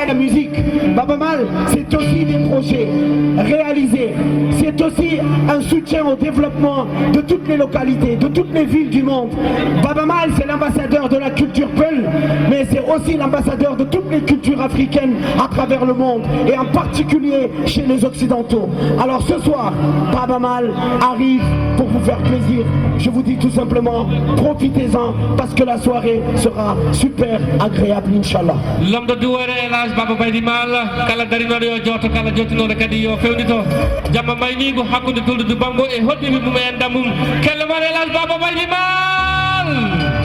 la musique. Baba Mal, c'est aussi des projets réalisés. C'est aussi un soutien au développement de toutes les localités, de toutes les villes du monde. Baba Mal, c'est l'ambassadeur de la culture Peul, mais c'est aussi l'ambassadeur de toutes les cultures africaines à travers le monde, et en particulier chez les Occidentaux. Alors ce soir, Baba Mal arrive pour vous faire plaisir. Je vous dis tout simplement, profitez-en, parce que la soirée sera super agréable, Inch'Allah. L'homme de Douare, l'âge Baba Baydi Mal, kala darino yo joto kala jotino kadi yo fewnito jamma mayni go hakkude Tulde Dubbaango e hoddi mi mum en damum kelle mare l'âge Baba Baydi Mal.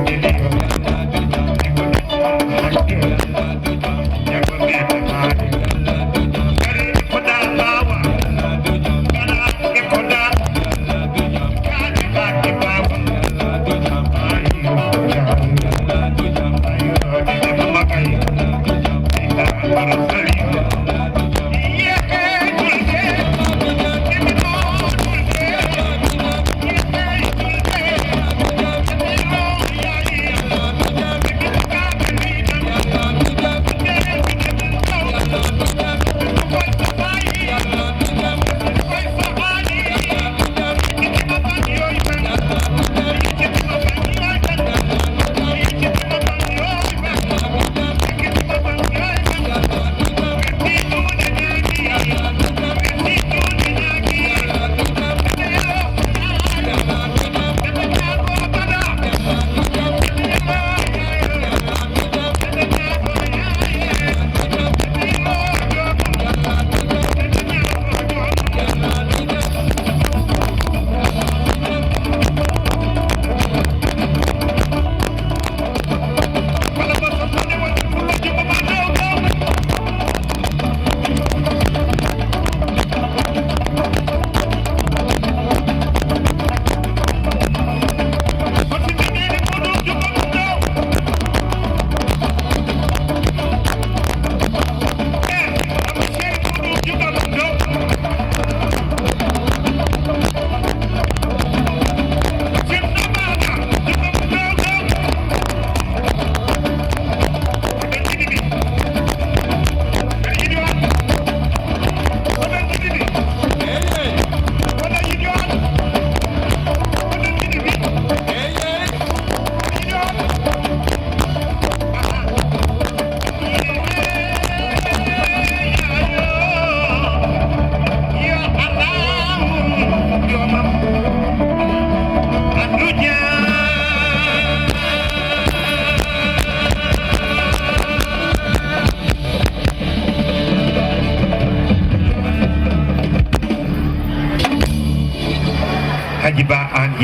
Thank you.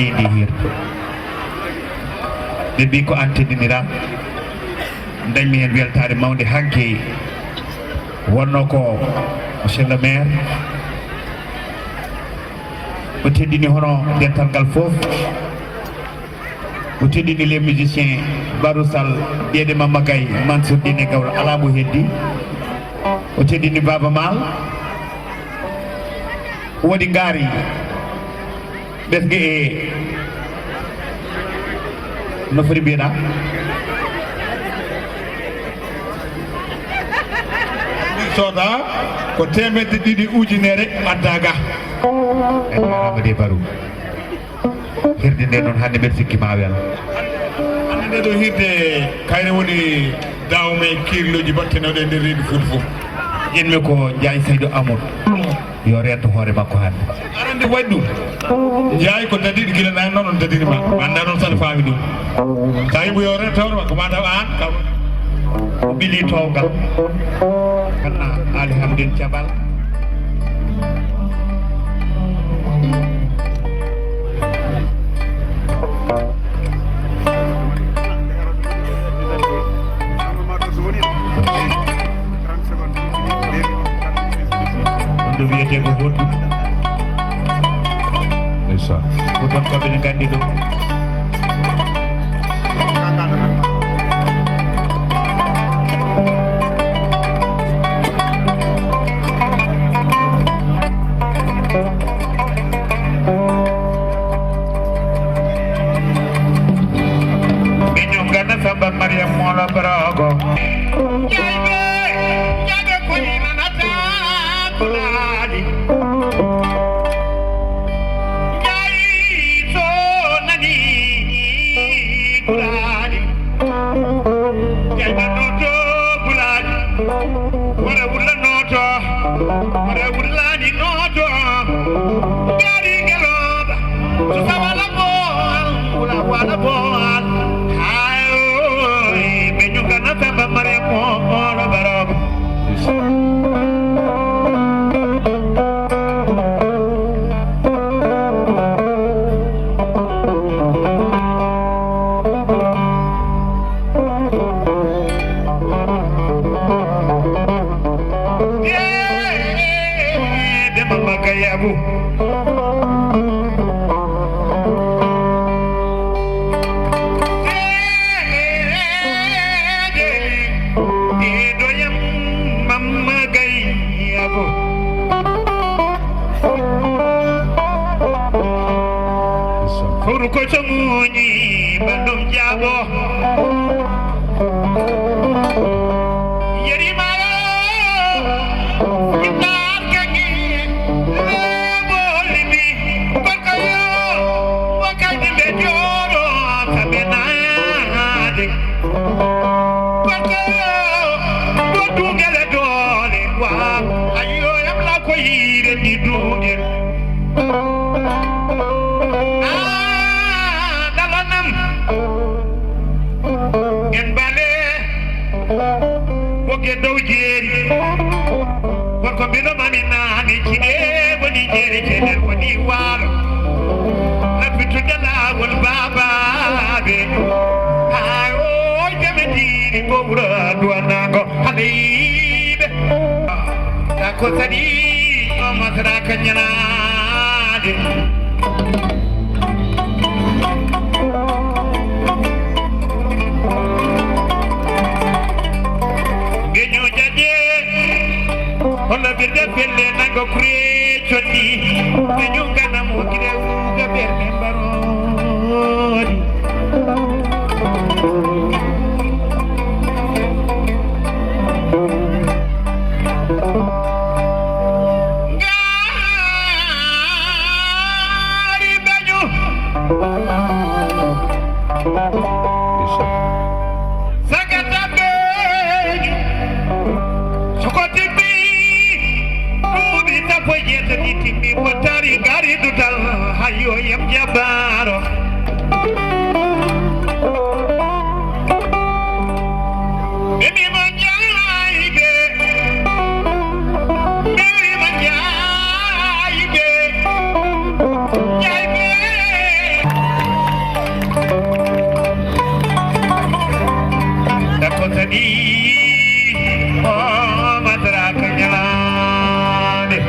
jeeydi hirde ɓe mbi ko an teddinira dañmi hen weltare mawde hanke wonno ko monsieur le maire o teddini hono dental ngal fof o teddini les musiciens Barou Sall ɓeeɗe Mamma Gaye Mansour Dine Gawlo ala mo heddi o teddini Baba Mal woodi ngaari ɓesge e no foti mbiyeɗa soda ko temedde ɗiɗi ujunere addaga e jarama de Barou hirde nde noon hande mbeɗa sikki ma wel hande nde ɗo hirde kayne woni dawme kirloji battenoɗe e nder reedu Fouta fof ƴenmi ko Ndiaye Saydou Amadou yo rento hoore makko hande arande waɗi ɗum Ndiaye ko dadiɗo guila nani noon on dadirima anda noon saɗa faami ɗum sa yimo yo rento hoore makko mataw an kam o ɓili towgal kanna Ali Hamdine Thiabal ɗum wiyete ko hoddu ko ɗon koɓe ne gandi ɗum Samba Maria Mola Brago Jabe Kulina Nata Kuladi Jai So Nani Kuladi Jai Manoto Kuladi Wara Wula Noto Wara Wulani Noto Gadi Geloba Susabala Boal Wula Wala Boal Samba Maria Mola Brago de Mama Gayabu ko chamuni bandum jabo yeri mayo inar kangi bolimi bakayo wakati bejoro kabenade bakayo dodungele dole wa ayo yamla ko yire ni duge Woke dow jeeri gorko mbino mami naani cine woni jeeri cene woni waalo labbitude laawol baabaaɓe hay o jame diini ko ɓura duwannago hande yiɓe ta ko sadi o masara kañanaade Genyo jaje Hola birde pelle nango kure choti Genyo gana mukire uga berne barodi Gari benyo Sagata benyo Sokoti bi Nubi tapo yete nitimi Watari gari dutal Hayo yam jabaro Baby manjaibe Baby manjaibe Jaibe kadi o madaraka nyalande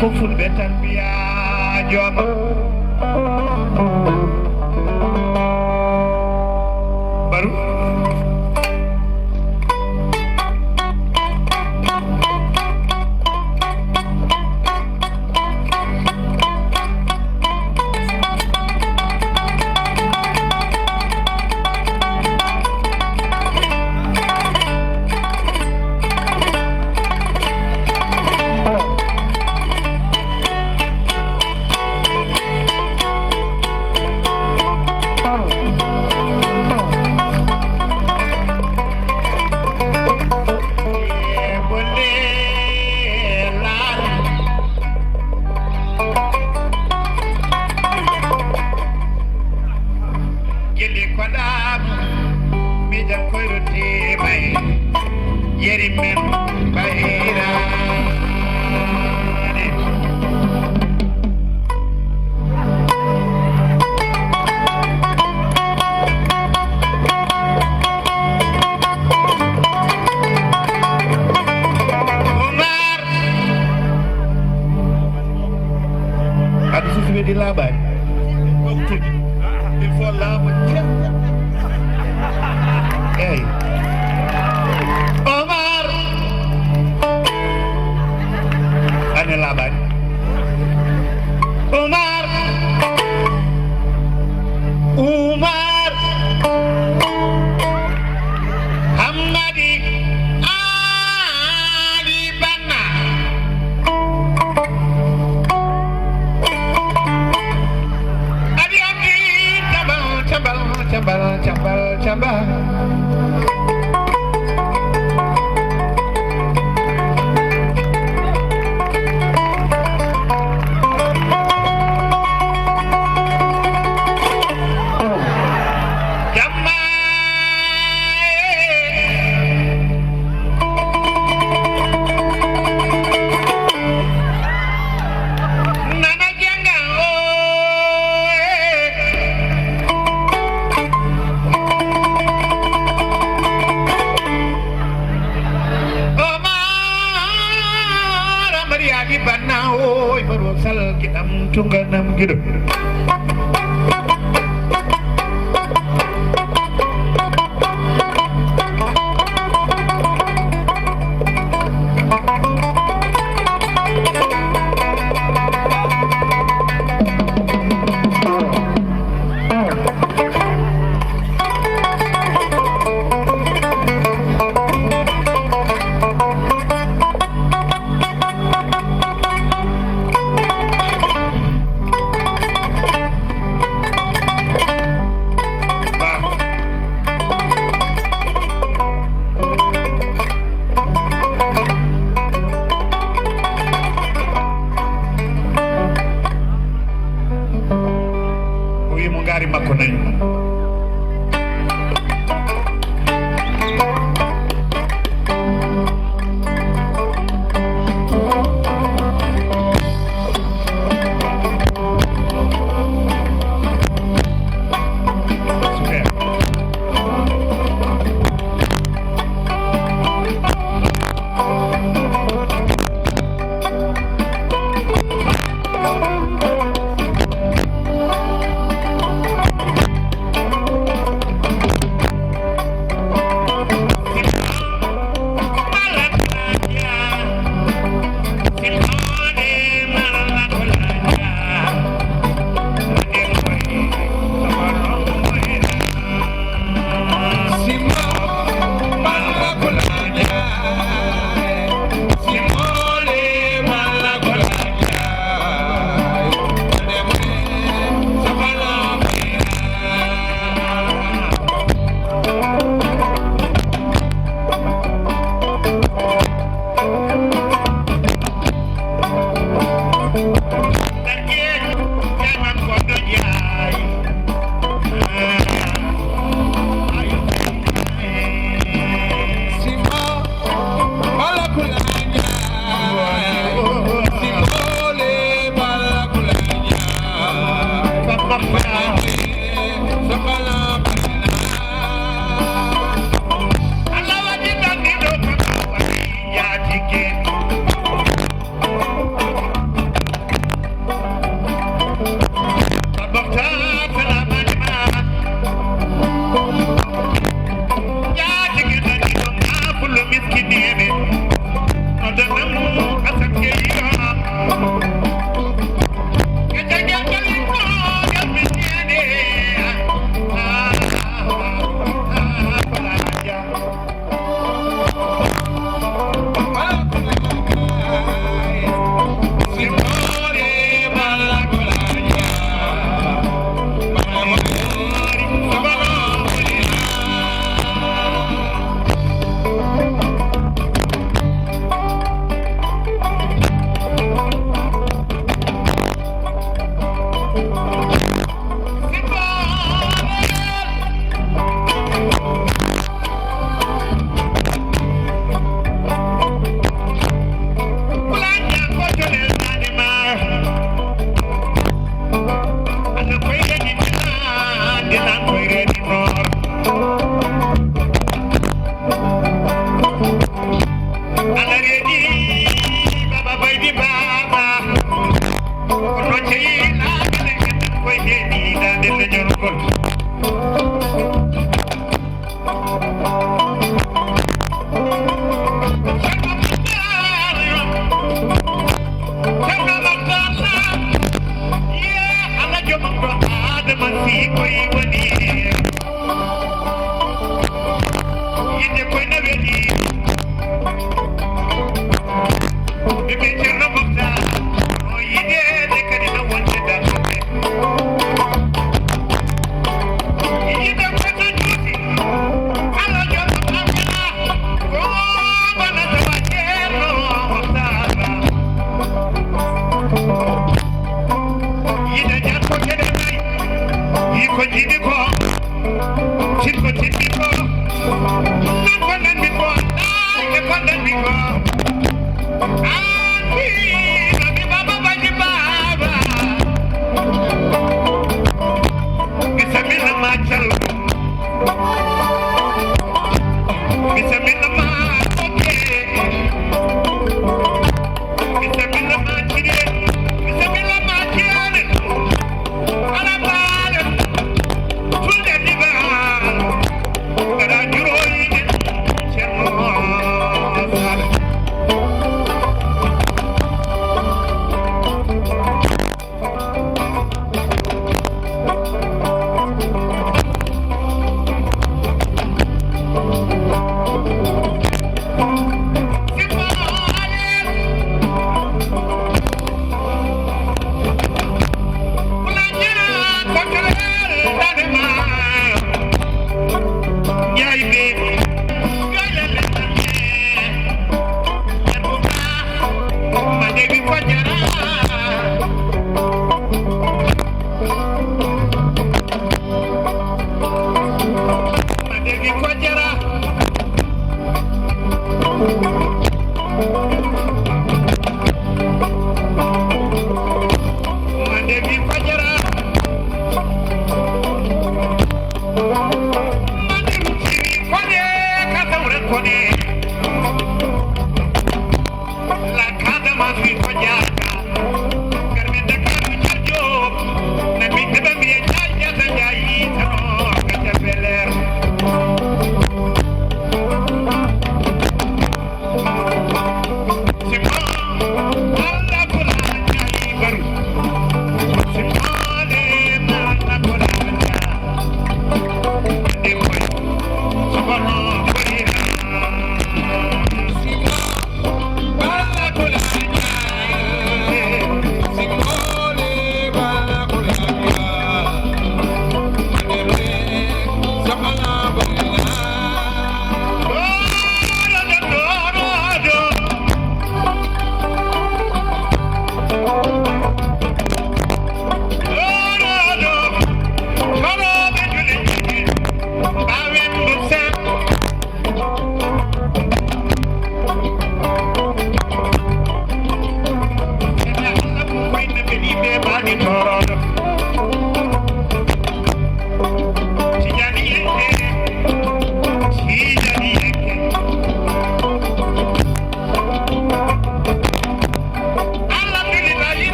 ko fulɓe tan mbiya jooma baru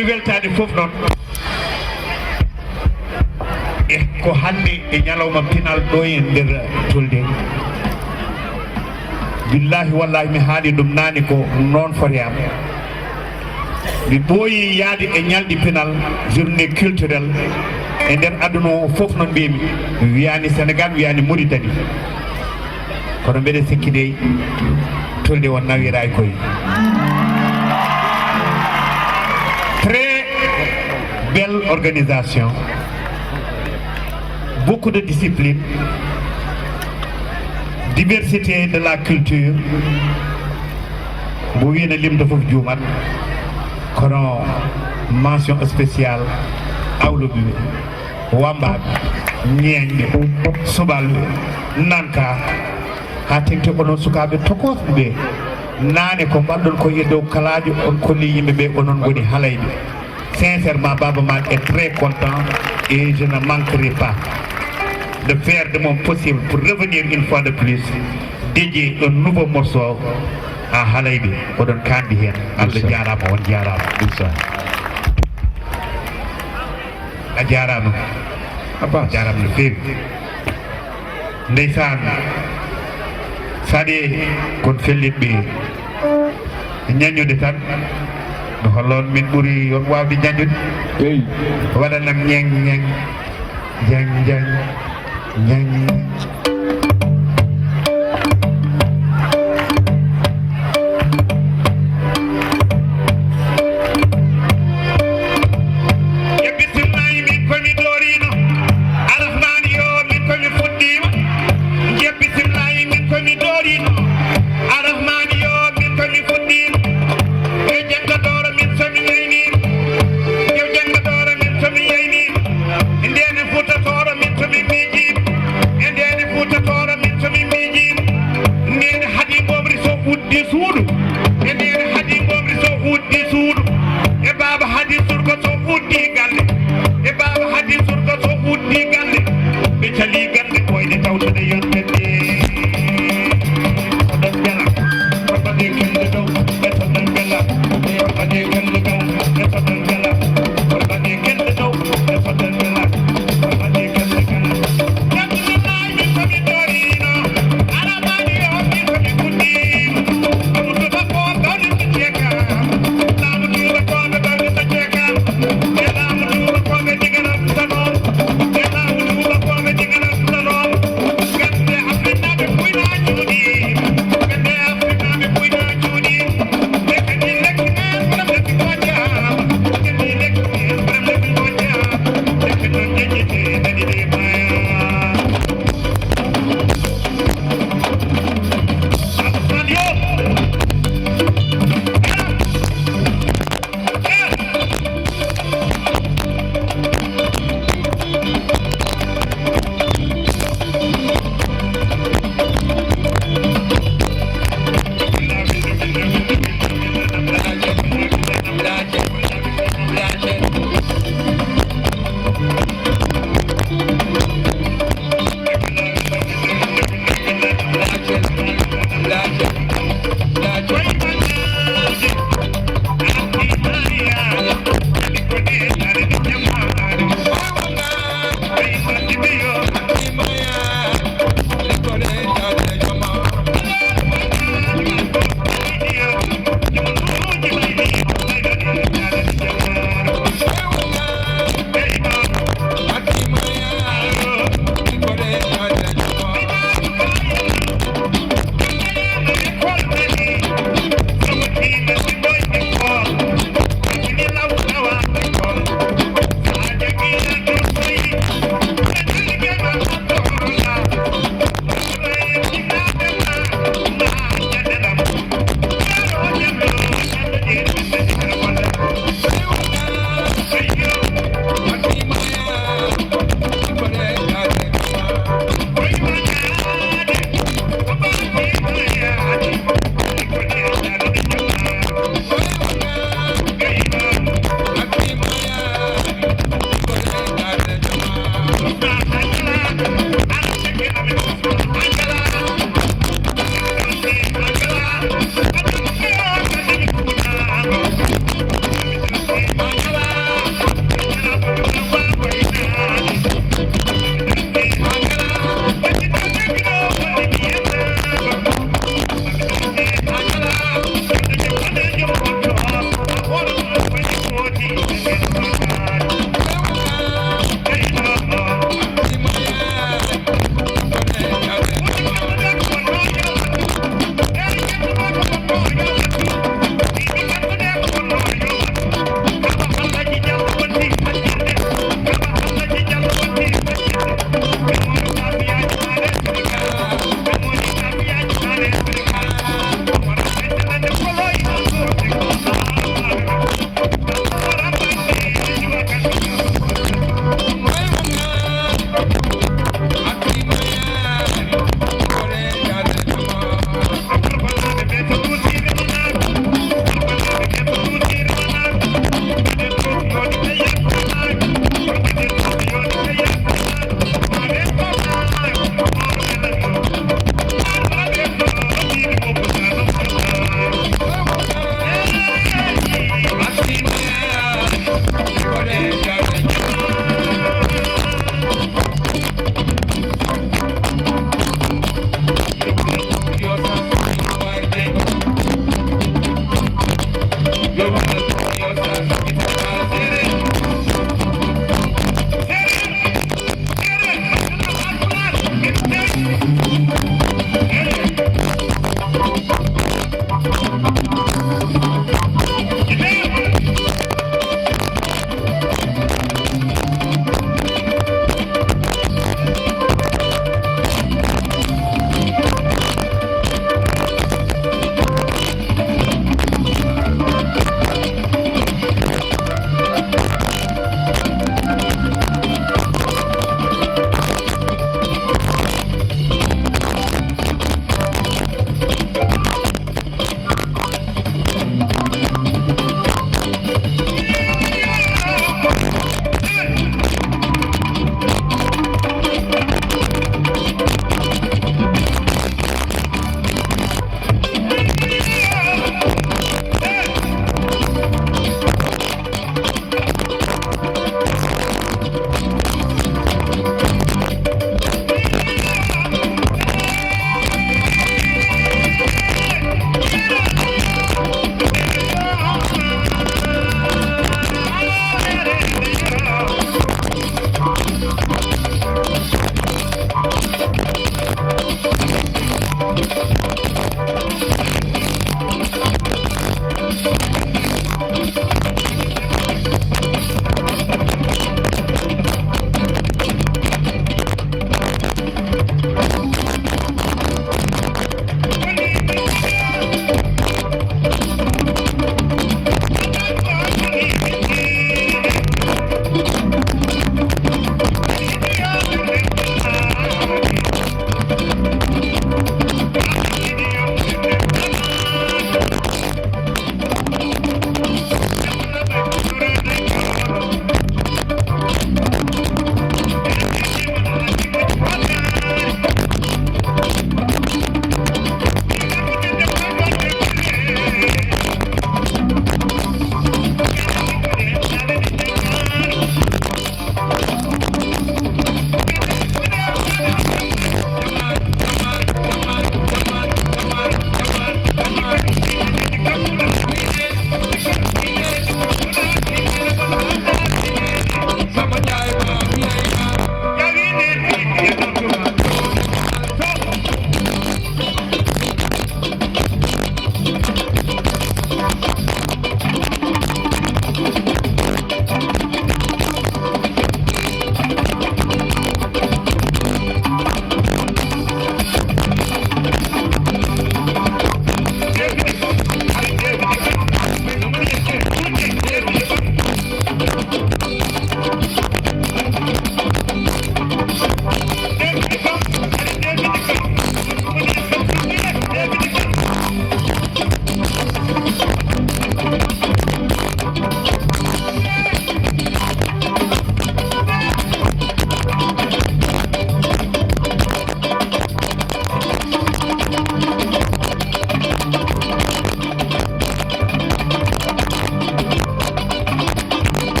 ɓuri weltade fof noon e ko hande e ñalawma pinal ɗo e nder Tulde billahi wallahi mi haali ɗum nani ko noon fotiyam mi ɓooyi yaade e ñalɗi pinal journée culturelle e nder aduna o fof noon mbiyami wiyani Sénégal wiyani Mauritanie kono mbeɗe sikki dey Tulde won nawira e koye très belle organisation beaucoup de discipline diversité de la culture bo wiyene limta fof juumat kono mention spéciale awluɓe wambaɓe ñeeñɓe subalɓe nanka ha tengti onon sukaɓe tokosɓe ɓe naane ko mbaɗɗon ko e dow kalaji on kolli yimɓe ɓe onon goni halayɓe sincèrement Baba Mal est très content et je ne manquerai pas de faire de mon possible pour revenir une fois de plus dédier un nouveau morceau à halayɓe oɗon kandi hen Allah jarama on jarama a jarama aba jarama no feewi ndeysan saɗe kon felliɓe ñañude tan no hollon min ɓuuri yon wawde ñañude eyi waɗanam ñeng ñeng jeng jeng ñeng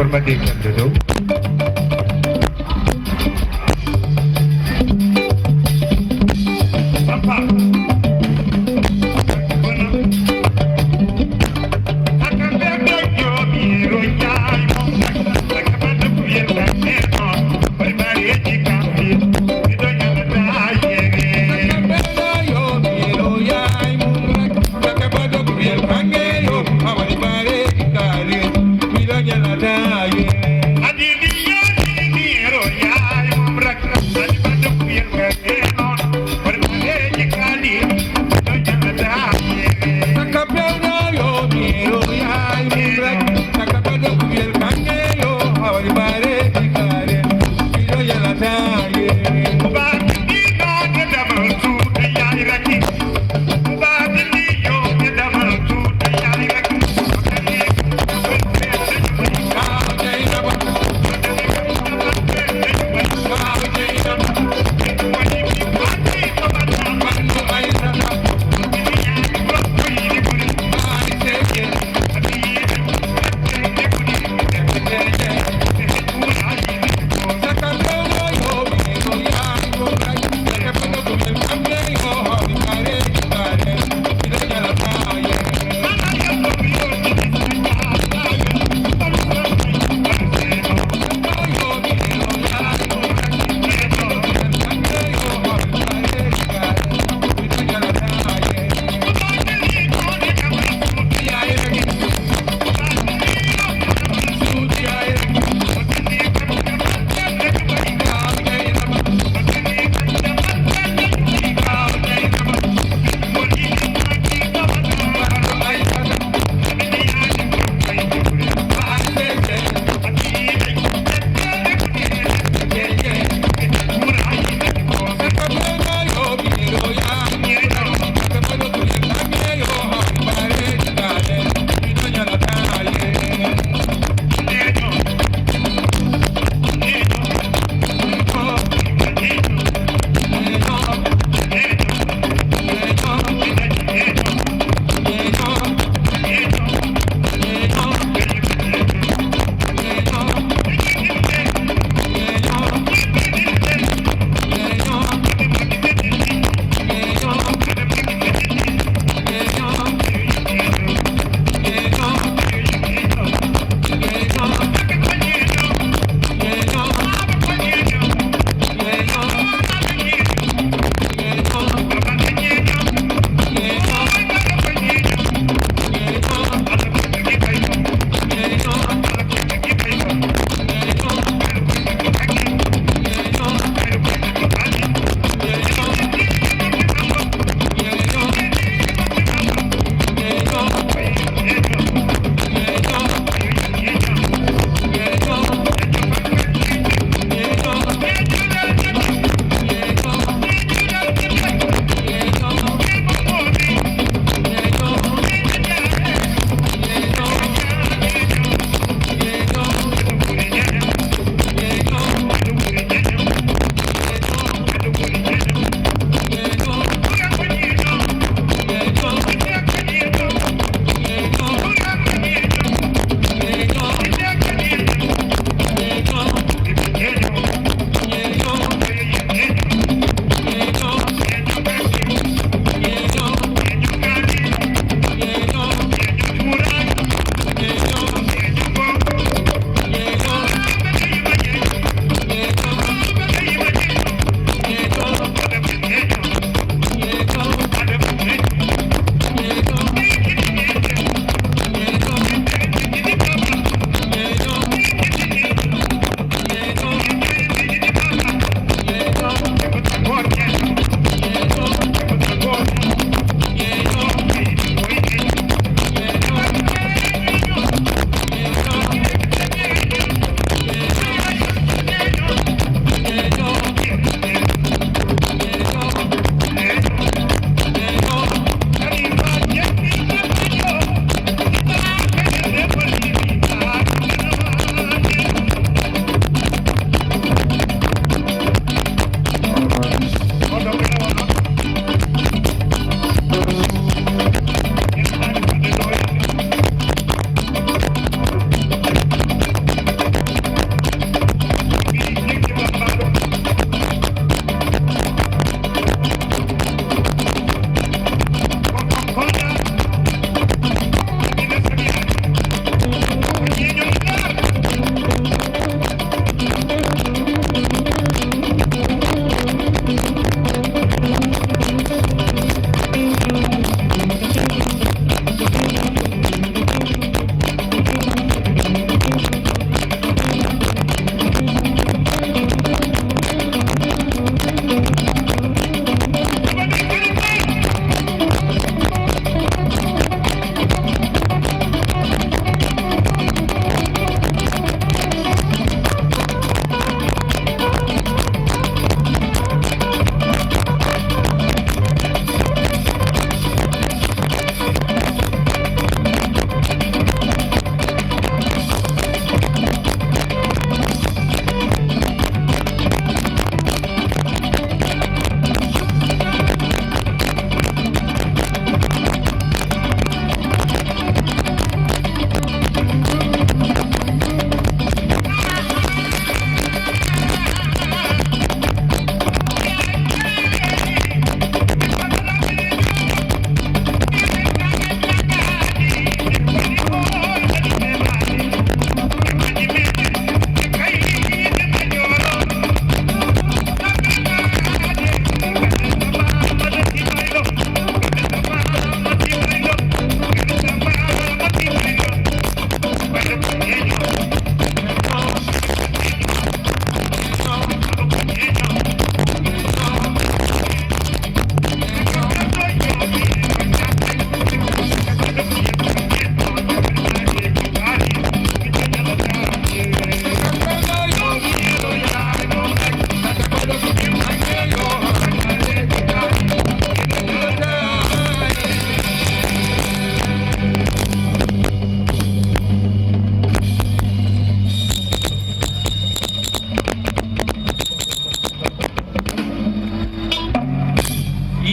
mbaɗɗe kemde dow sampa Adi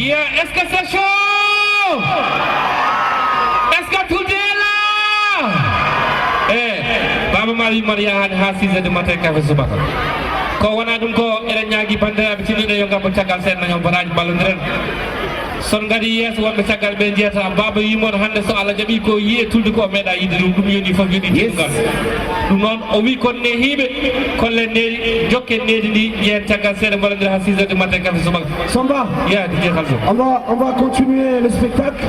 Yeah, est-ce que c'est chaud? Est-ce que tout est là? Baba Mali Maria ha 6 heures du matin café subaka. Ko wana dum ko ere nyaagi bandiraɓe tinniɗo yo ngabbo caggal seeɗa ñom baraji ballodiren son gadi yeeso wonɓe caggal ɓe jeeta baba yimoto hannde so Allah jaaɓi ko yiye tulde ko meeɗa yide ɗum yoni fof yoɗi tingal ɗum noon o wi kon nehiɓe kolle needi jokke needi ndi jeen caggal seeɗa ballodira ha 6 heures du matin café subaka Samba, on va continuer le spectacle.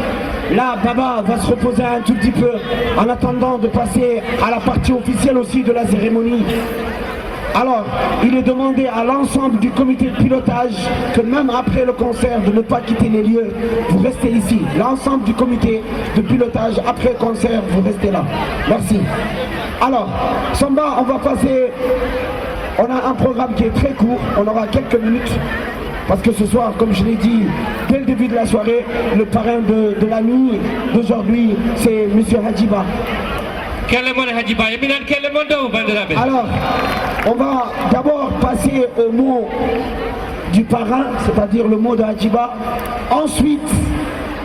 Là, Baba va se reposer un tout petit peu en attendant de passer à la partie officielle aussi de la cérémonie. Alors, il est demandé à l'ensemble du comité de pilotage que même après le concert, de ne pas quitter les lieux. Vous restez ici. L'ensemble du comité de pilotage, après le concert, vous restez là. Merci. Alors, Samba, on va passer... On a un programme qui est très court. On aura quelques minutes. Parce que ce soir, comme je l'ai dit, dès le début de la soirée, le parrain de la nuit d'aujourd'hui, c'est M. Hadjiba. Alors, on va d'abord passer au mot du parrain, c'est-à-dire le mot de Hadjiba. Ensuite,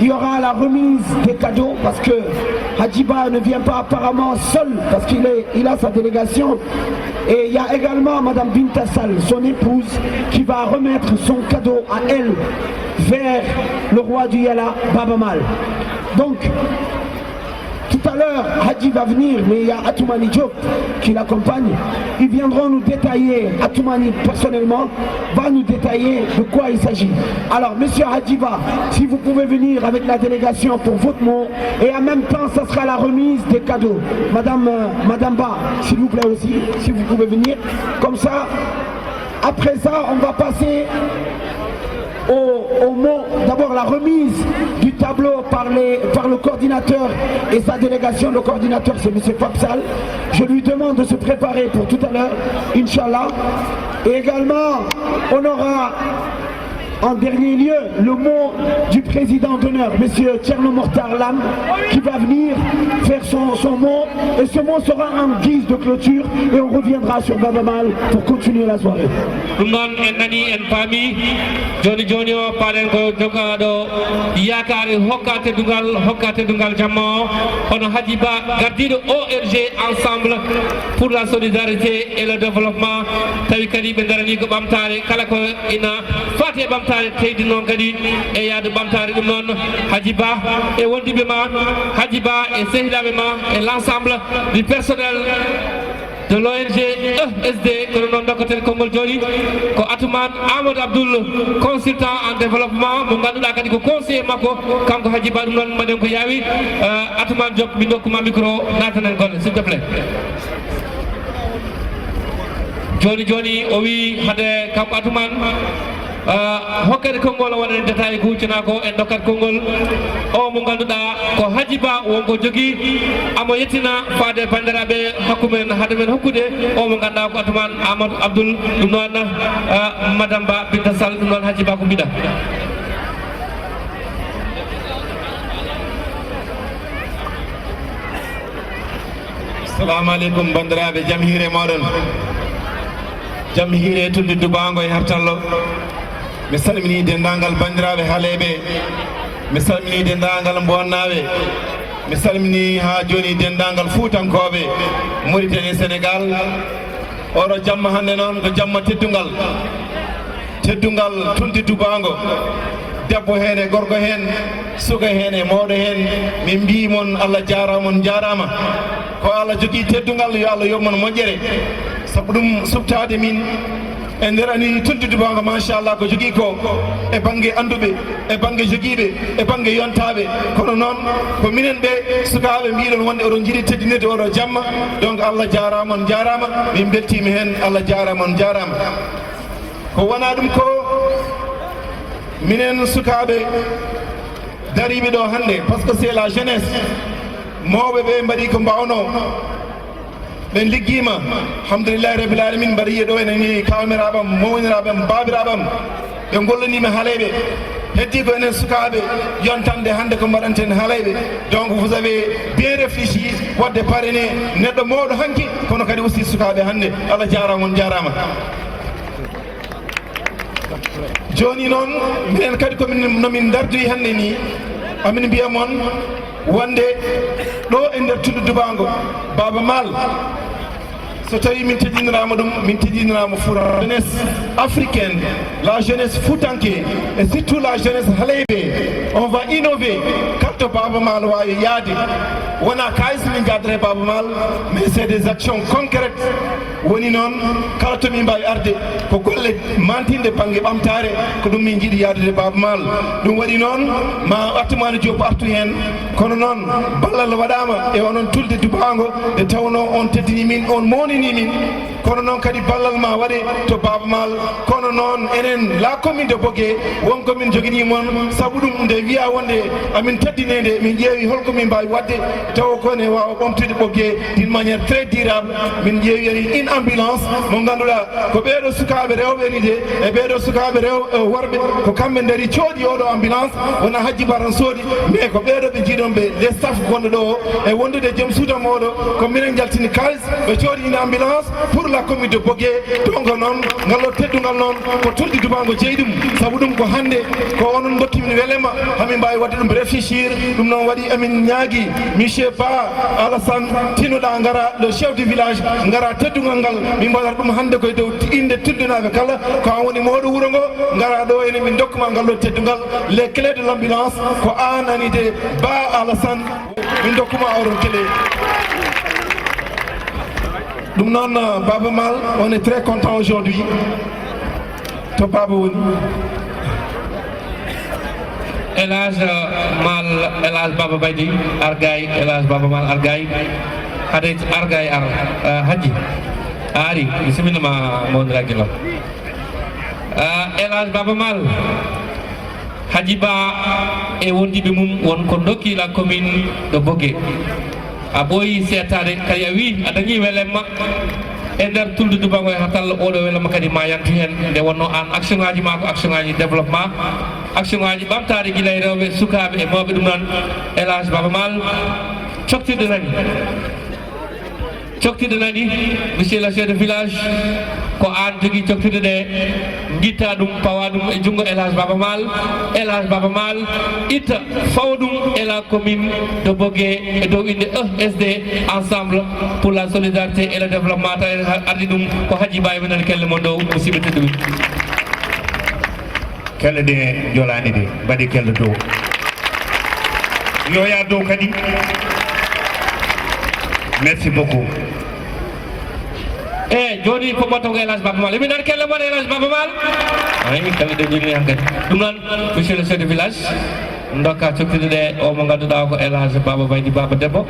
il y aura la remise des cadeaux parce que Hadjiba ne vient pas apparemment seul parce qu'il a sa délégation. Et il y a également Madame Binta Sall, son épouse, qui va remettre son cadeau à elle vers le roi du Yala, Baba Mal. Donc, tout à l'heure, Hadji va venir, mais il y a Atoumani Diop qui l'accompagne. Ils viendront nous détailler, Atoumani personnellement va nous détailler de quoi il s'agit. Alors, Monsieur Hadjiba, si vous pouvez venir avec la délégation pour votre mot, et en même temps, ça sera la remise des cadeaux. Madame Ba, s'il vous plaît aussi, si vous pouvez venir. Comme ça, après ça, on va passer au mot, d'abord la remise du tableau par le coordinateur et sa délégation. Le coordinateur, c'est M. Papsal. Je lui demande de se préparer pour tout à l'heure, Inch'Allah. Et également, on aura en dernier lieu le mot du président d'honneur, M. Tcherno Mortar Lam, qui va venir faire son mot. Et ce mot sera en guise de clôture et on reviendra sur Baba Mal pour continuer la soirée. Joni joni o paren ko jogaɗo yakare hokkate dungal jamma hono Hadjiba gardiɗo ORG ensemble pour la solidarité et le développement tawi kadi ɓe darani ko ɓamtare kala ko ina fati e ɓamtare teydi noon kadi e yaade ɓamtare ɗum noon Hadjiba e wondiɓe ma Hadjiba e sehilaɓe ma et l'ensemble du personnel de l'ONG ESD que nous avons Kongol Joli, ko Atoumane Amadou Abdoul, consultant en développement, mon gars nous ko conseiller mako, kanko Hadjiba dum non madem ko yawi, Atoumane Diop mi dokkuma micro natanen gon s'il te plaît. Joni o wi hade kanko Atoumane hokkede konngol o waɗane détail kuccana ko en dokkat konngol o mo ganduɗa ko Hadjiba wonko jogui amo yettina faade bandiraɓe hakkumen haade men hokkude o mo ganduɗa ko Atoumane Amadou Abdoul ɗum noon Madame Ba Binta Sall ɗum noon Hadjiba ko mbiɗa. Assalamu aleykum bandiraɓe, jaam hiire moɗon, jaam hiire Tulde Dubbaango e Hartallo. Mi salmini dendagal bandiraɓe haaleɓe, mi salmini dendagal bonnaɓe, mi salmini ha joni dendagal fuutankoɓe Mauritanie Sénégal. Oɗo jamma hande noon ko jamma teddugal Tulde Dubbaango, debbo hen e gorko hen, suka hen e mawɗo hen, min mbimon Allah jaramon jarama. Ko Allah jogui teddugal yo Allah yoɓmon moƴƴere, saabu ɗum subtade min e nder ani Tulde Dubbaango machallah ko jogui ko e banggue anduɓe e banggue joguiɓe e banggue yontaɓe. Kono noon ko minen ɓe sukaɓe mbiɗon wonde oɗon jiiɗi teddinede oɗo jamma. Donc Allah jaramon jarama, min beltima hen, Allah jaramon jarama. Ko wona ɗum ko minen sukaɓe dariɓe ɗo hande par ce que c'est la jeunesse, mawɓe ɓe mbaɗi ko mbawno, ɓe liggima alhamdulillahi rabbil alamin. mbaɗa yiya ɗo eneni kawmiraɓam, mawniraɓam, babiraɓam ɓe gollanima haaleɓe, heddi ko enen sukaɓe yontande hande ko mbaɗanten haaleɓe. Donc vous avez bien réfléchi wadde parrainé neɗɗo mawɗo hanki, kono kadi aussi sukaɓe hande. Allah jarama on jarama. joni noon minen kadi komin nomin dardoyi hannde ni amin mbiya moon wonde ɗo e nder Tulde Dubbaango Baba Mal so tawi min teddinirama ɗum min teddinirama fura jeunesse africaine, la jeunesse foutanké et surtout la jeunesse haleyɓe on va innover kalto Baba Mal wawi yaade wona kayis min jadre Baba Mal mais c'est des actions concrètes woni noon kala to min mbawi arde ko golle mantinde banggue ɓamtare ko ɗum min jiiɗi yadude Baba Mal ɗum waɗi noon ma Attoumane Diop artu hen kono noon ballal waɗama e onon Tulde Dubbaango nde tawno on teddini min on mownini min kono noon kadi ballal ma waɗe to Baba Mal kono noon enen la commune de Bogué wonko min joguini moon saabu ɗum nde wiya wonde amin teddinede min ƴeewi holko min mbawi wadde taw kone wawa ɓamtude Bogué d'une manière très durable min ƴeewi une ambulance mo ganduɗa ko ɓeeɗo sukaɓe rewɓe ni de e ɓeeɗo sukaɓe worɓe ko kamɓe daari cooɗi oɗo ambulance wona Hadji Baran soodi mais ko ɓeeɗo ɓe jiiɗonɓe les staff gonɗo ɗo e wondude joom suuda moɗo ko minen jaltini kalis ɓe cooɗi une ambulance pour la commune de Bogué donc noon ngallo teddugal noon ko Tulde Dubbaango jeeyi ɗum saabu ɗum ko hannde ko onon dokkimin welema hamin mbawi wadde ɗum réfléchir ɗum noon waɗi amin ñaagui monsieur Ba Alassane tinoɗa gara le chef du village gara teddugal ngal min mbaɗata ɗum hannde koye dow inde tuldunaɓe kala ko an woni mawɗo wuuro ngo gara ɗo ene min dokkuma ngal ɗo teddugal les clés de l' ambulance ko an anide Ba Alassane min dokkuma oɗon clé ɗum noon Baba Mal on est très content aujourd'hui to Baba woni Elhaj Mal Elhaj Baba Baydi Argay Elhaj Baba Mal Argay hade Argay ar Hadji ari bisimilla ma mawdiraguel o Elhaj Baba Mal Hadji Ba e wondiɓe mum wonko dokki la commune de Bogué a ɓooyi settade kadi a wi a dañi welemma e nder Tulde Dubbaango e Hartallo oɗo welemma kadi ma yantu hen nde wonno an action ngaji ma ko action ngaji développement action ngaji ɓamtade guila e rewɓe sukaɓe e mawɓe ɗum noon Elhaj Baba Mal coktirɗe nani monsieur le chef de village ko an jogui coktirɗe ɗe guitta ɗum pawa ɗum e junggo Elhaj Baba Mal Elhaj Baba Mal itta fawa ɗum e la commune de Bogué e dow inde ESD ensemble pour la solidarité et le développement taw ardi ɗum ko Hadji Ba e minen kelle mon dow musidɓe tedduɓe kelle ɗe jolani ɗe mbaɗi kelle dow yo ya dow kadi merci beaucoup joni ko motto ko Elhaj Baba Mal emin kelle mon Elhaj Baba Mal ay kelle ɗe jogui han kadi ɗum noon monsieur le chef de village dokka coktirɗe ɗe o mo ganduɗa ko Elhaj Baba Baydi Baba debbo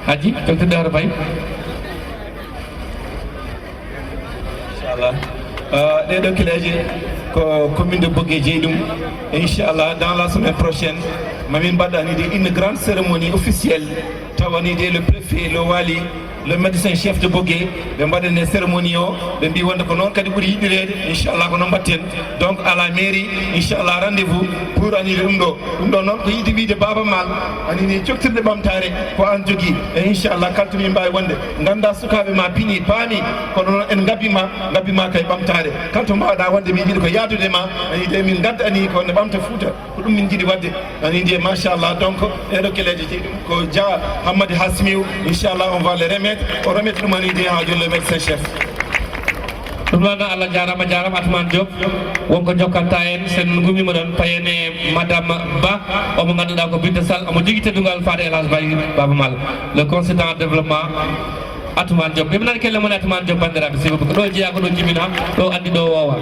Hadji coktirɗe hoto fayi inchallah ɗeɗo kileji ko commune de Bogué jeeyi ɗum inchallah dans la semaine prochaine mamin mbaɗanide une grande cérémonie officielle tawanide le préfet le wali le médecin chef de Bogué ɓe mbaɗane cérémonie o ɓe mbi wonde ko noon kadi ɓuuri yiɗirede inchallah ko noon mbatten donc à la mairie inchallah rendez vous pour anide ɗum ɗo noon ko yiɗi wiide Baba Mal anine coktirɗe ɓamtare ko an jogui e inchallah kaltumi mbawi wonde ganda sukaɓe ma piini paami kono noon en gabbima kay ɓamtare kalto mbawɗa wonde min jiiɗi ko yadude ma anide min gadda ani ko ne ɓamta Fouta ko ɗum min jiiɗi wadde anide machallah donc ɗeɗo keleje jeeyi ɗum ko Dia Hammadi Hasmiou inchallah on va les remettre o remettre ɗum anide ha joni le médecin chef ɗum noon Allah jarama Attoumane Diop wonko jokkanta en sen gumima ɗon payene madame Ba omo ganduɗa ko Binta Sall omo jogui teddugal faade Elhaj Baba Mal le consultant développement Attoumane Diop ɓe nani kelle mon Attoumane Diop bandiraɓe sibo ko ɗo jeeya ko ɗo jibina ɗo andi ɗo wowa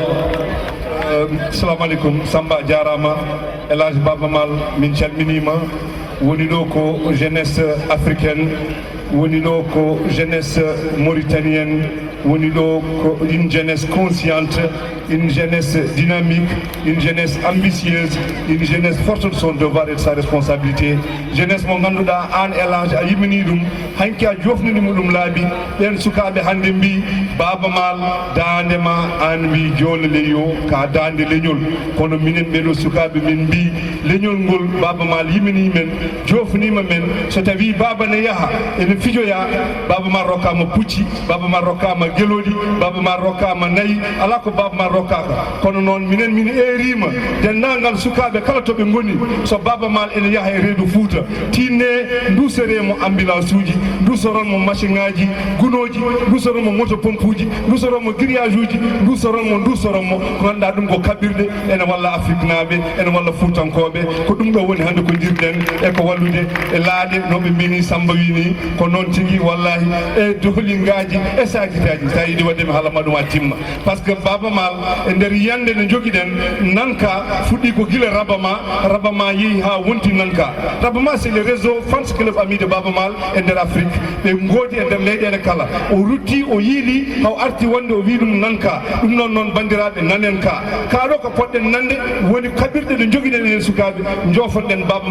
assalamu aleykum Samba jarama Elhaj Baba Mal min calminima woni ɗo ko jeunesse africaine woni ɗo ko jeunesse mauritanienne woni ɗo ko une jeunesse consciente une jeunesse dynamique une jeunesse ambitieuse une jeunesse forte de son devoir et de sa responsabilité jeunesse mo ganduɗa an Elhaj a yimini ɗum hanki a jofnanimo ɗum laabi ɓen sukaɓe hande mbi Baba Mal dandema an mbi jole leyo ka dande leñol kono minen ɓeɗo sukaɓe min mbi leñol ngol Baba Mal yimini men jofnima men so tawi baba ne yaaha ene fijoya Baba Mal rokkama pucci Baba Mal rokkama gelodi Baba Mal rokkama nayi ala ko Baba Mal rokkaka kono noon minen min erima dennangal sukaɓe kala to ɓe goni so Baba Mal ene yaaha e reedu Fouta tinne duseremo ambulance uji dusoronmo machine ngaji gunoji dusoronmo moto pompe uji dusoronmo grillage uji dusoronmo ko ganduɗa ɗum ko kaɓirɗe ene walla Afrique naaɓe ene walla Foutankoɓe ko ɗum ɗo woni hande ko jirɗen e ko wallude e laaɗe noɓe mbini Samba wini ko noon tigui wallahi e doholingaji e sakitaji sa yiiɗi waddemi haalama ɗum a timma par ce que Baba Mal e nder yande nde joguiɗen nanka fuɗɗi ko guila rabama yeehi ha wonti nanka rabama c'est le réseau fans club ami de Baba Mal e nder Afrique ɓe goodi e nder leyɗele kala o rutti o yiili haw arti wonde o wi ɗum nanka ɗum noon bandiraɓe nanen kaɗo ko poɗɗen nande woni kaɓirɗe ɗe joguiɗen en sukaɓe jofoɗen Baba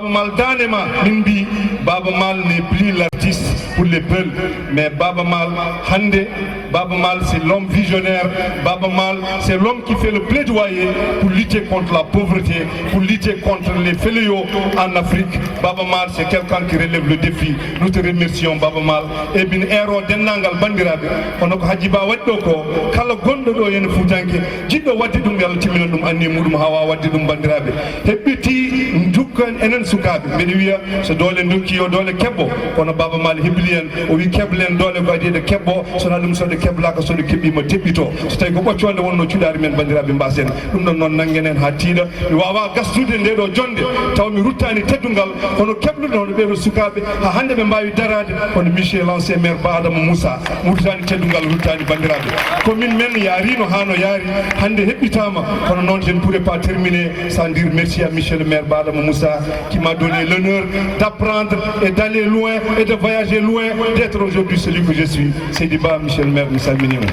Mal danema min mbi Baba Mal n'est plus l'artiste pour les peuls mais Baba Mal hande Baba Mal c'est l'homme visionnaire Baba Mal c'est l'homme qui fait le plaidoyer pour lutter contre la pauvreté pour lutter contre les fléaux en Afrique Baba Mal c'est quelqu'un qui relève le défi nous te remercions Baba Mal e bin ero dennangal bandiraɓe hono ko Hadji Ba waɗi ɗo ko kala gonɗo ɗo ene Foutanke jiɗɗo wadde ɗum yo Allah timmina ɗum anni muɗum hawa wadde ɗum bandiraɓe heɓɓiti dukkan enen sukaɓe mbeɗa wiya so doole dokki yo doole kebbo kono Baba Mal hebli en o wi keblen doole ko adi ɗe kebbo sona ɗum soɗe keblaka soɗe keɓɓima teɓɓito so tawi ko ɓoccode wonno cuɗari men bandiraɓe mbasen ɗum ɗon noon nanggen en ha tiiɗa mi wawa gastude nde ɗo jonde taw mi ruttani teddugal kono kebluɗo ɓeɗo sukaɓe ha hande ɓe mbawi darade kono Michel ancien maire Ba Adama Moussa ruttani teddugal ruttani bandiraɓe commune men yarino hano yaari hande heɓɓitama kono noon je ne pourrais pas terminer sans dire merci à Michel le maire Ba Adama Moussa qui m'a donné l'honneur d'apprendre et d'aller loin et de voyager loin d'être aujourd'hui celui que je suis c'est du bas Michel le maire mi salminima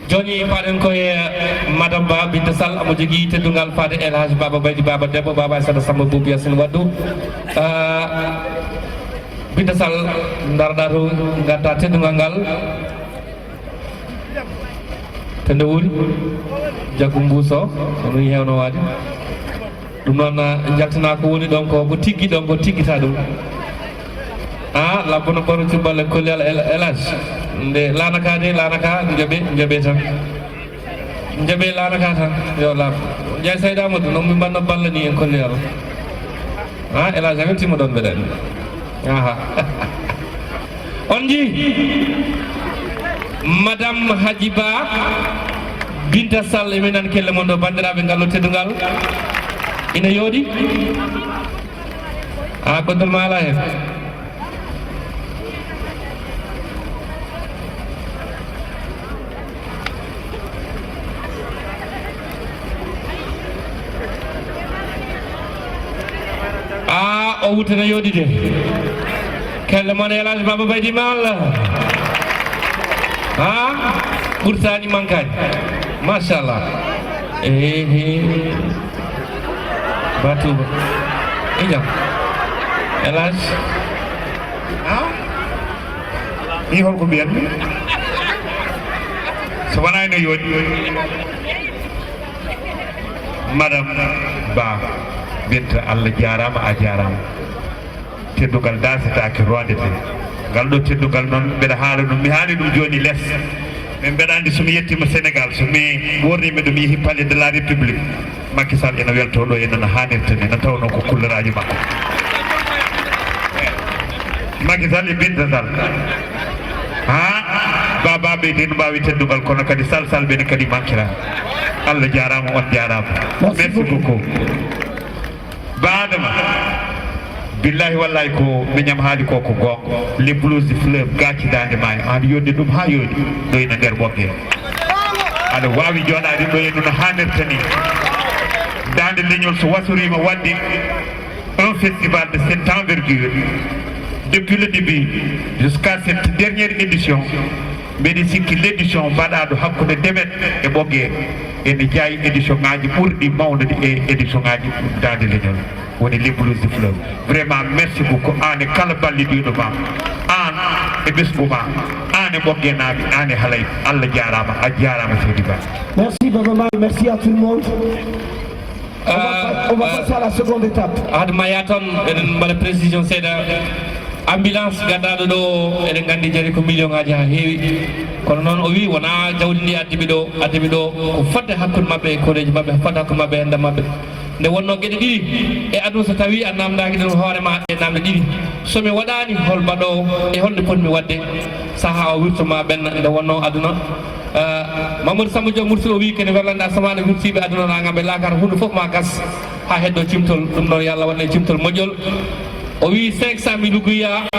joni paɗen koye madame Ba Binta Sall amo jogui teddugal fade El Hadj Baba Baydi Baba Debbo Baba Sada Samba Boubou Yassine Waddou Binta Sall darɗa to gadda teddugal ngal tende wuuri jaggu mbuso ono wi hewno waade ɗum noon jaltina ko woni ɗon ko tigui ɗon ko tiggita ɗum labbono ɓoro cubballe kollel El Hadj nde lanaka jooɓe tan jooɓe lanaka tan yo laab Ndiaye Saydou Amadou noon mi mbanno balla ni en kolli Allah El Hadj amen timmo ɗon mbeɗen on ji madame Hadji Ba Binta Sall emin nani kelle mon ɗo bandiraɓe ngallo teddugal ina yooɗi koddol ma ala hen o wutana yooɗide kelle mon El Hadj Baba Baydi Mal ɓurtani mankani machallah Batouba e jam El Hadj ɗi holko mbiyanmi so wona ene yooɗi madame Ba Binta Allah jarama a jarama teddugal dasitake rondete ngal ɗo teddugal noon mbeɗa haala ɗum mi haali ɗum joni less min mbeɗa andi somi yettima Sénégal somi wornimi ɗum yeehi palais de la république Macky Sall ene welto ɗo enen hannirta ni no tawno ko kulleraji makko Macky Sall e Binta Sall babaɓe de no mbawi teddugal kono kadi Sall ɓene kadi mankira Allah jarama on jarama merci beaucoup Badama billahi wallahi ko miñam haali ko gonga les blouses du fleuve gaccidade ma aɗa yodde ɗum ha yooɗi ɗo ina nder ɓogge aɗa wawi joɗade ɗo henno no hannirta ni dande leñol so wasorima wadde un festival de cette envergure depuis le début jusqu'à cette dernière édition mbeɗi sikki l'édition mbaɗaɗo hakkude ndemen e ɓogge ene jaayi édition ngaji ɓurɗi mawnude e édition ngaji dande leñol woni les blouses du fleuve vraiment merci beaucoup an e kala ballidiɗo ma an e ɓesgu ma an e ɓogge naaɓe an e haalay Allah jarama a jarama Seydi Ba. Merci Baba Mal, merci à tout le monde. On va passer à la seconde étape. Adma Yaton, une bonne précision, c'est ambulance gaddaɗo ɗo eɗen gandi jari ko million ngaji ha heewi kono noon o wi wona jawdi ndi addiɓe ɗo ko fadde hakkude mabɓe e koreji mabɓe fadde hakkude mabɓe e endam mabɓe nde wonno gueɗe ɗiɗi e aduna so tawi a namdaki ɗum hoorema e namde ɗiɗi somi waɗani hol mbaɗo e holde ponmi wadde saaha o wirtoma ɓenna nde wonno aduna Mamadou Samba Diop Mursil o wi kene werlande asamane wirtiɓe aduna nagaɓe laakata hunde foof ma gas ha heddo cimtol ɗum noon yo Allah waɗane cimtol moƴƴol o wi 500 000 lugoya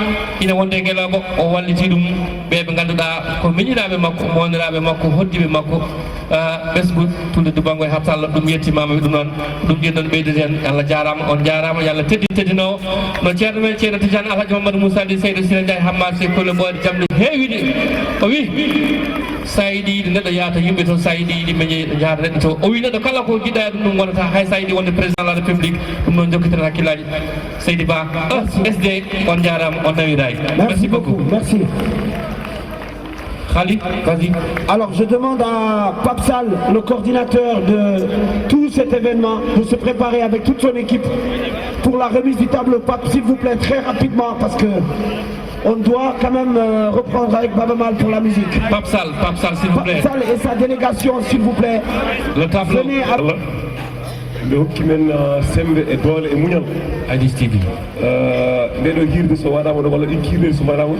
ina wonde Guelabo o walliti ɗum ɓeɓe ganduɗa ko miñiraɓe makko moniraɓe makko hoddiɓe makko ɓesgu Tulde Dubbaango e Hartallo ɗum yettimama ɗum noon ɗum ƴenɗon ɓeydete hen Allah jarama on jarama yo Allah teddino no ceerno men ceerno Tidiane Alhaji Mamadou Moussa Di Seydou Sina Ndiaye Hamma se kolle ɓoyde jamde heewide o wi sa yiɗi yiide neɗɗo yaata yimɓe to sa yiɗi yiɗi meñe jaata neɗɗo to o wi neɗɗo kala ko jiɗɗa ɗum ɗum wonata hay sa yiɗi wonde président de la république ɗum noon jokkiten hakkillaji Seydi Ba SD on jarama on nawirayi merci beaucoup merci. Khalid, vas-y. Alors je demande à Papsal, le coordinateur de tout cet événement, de se préparer avec toute son équipe pour la remise du tableau. Pape, s'il vous plaît, très rapidement, parce que on doit quand même reprendre avec Baba Mal pour la musique. Papsal, s'il vous plaît. Papsal et sa délégation, s'il vous plaît. Le tableau. Venez à... nde hokki men sembe e doole e muñal Adis TV nde ɗo hirde so waɗama ɗo walla ɗin kirɗe so waɗama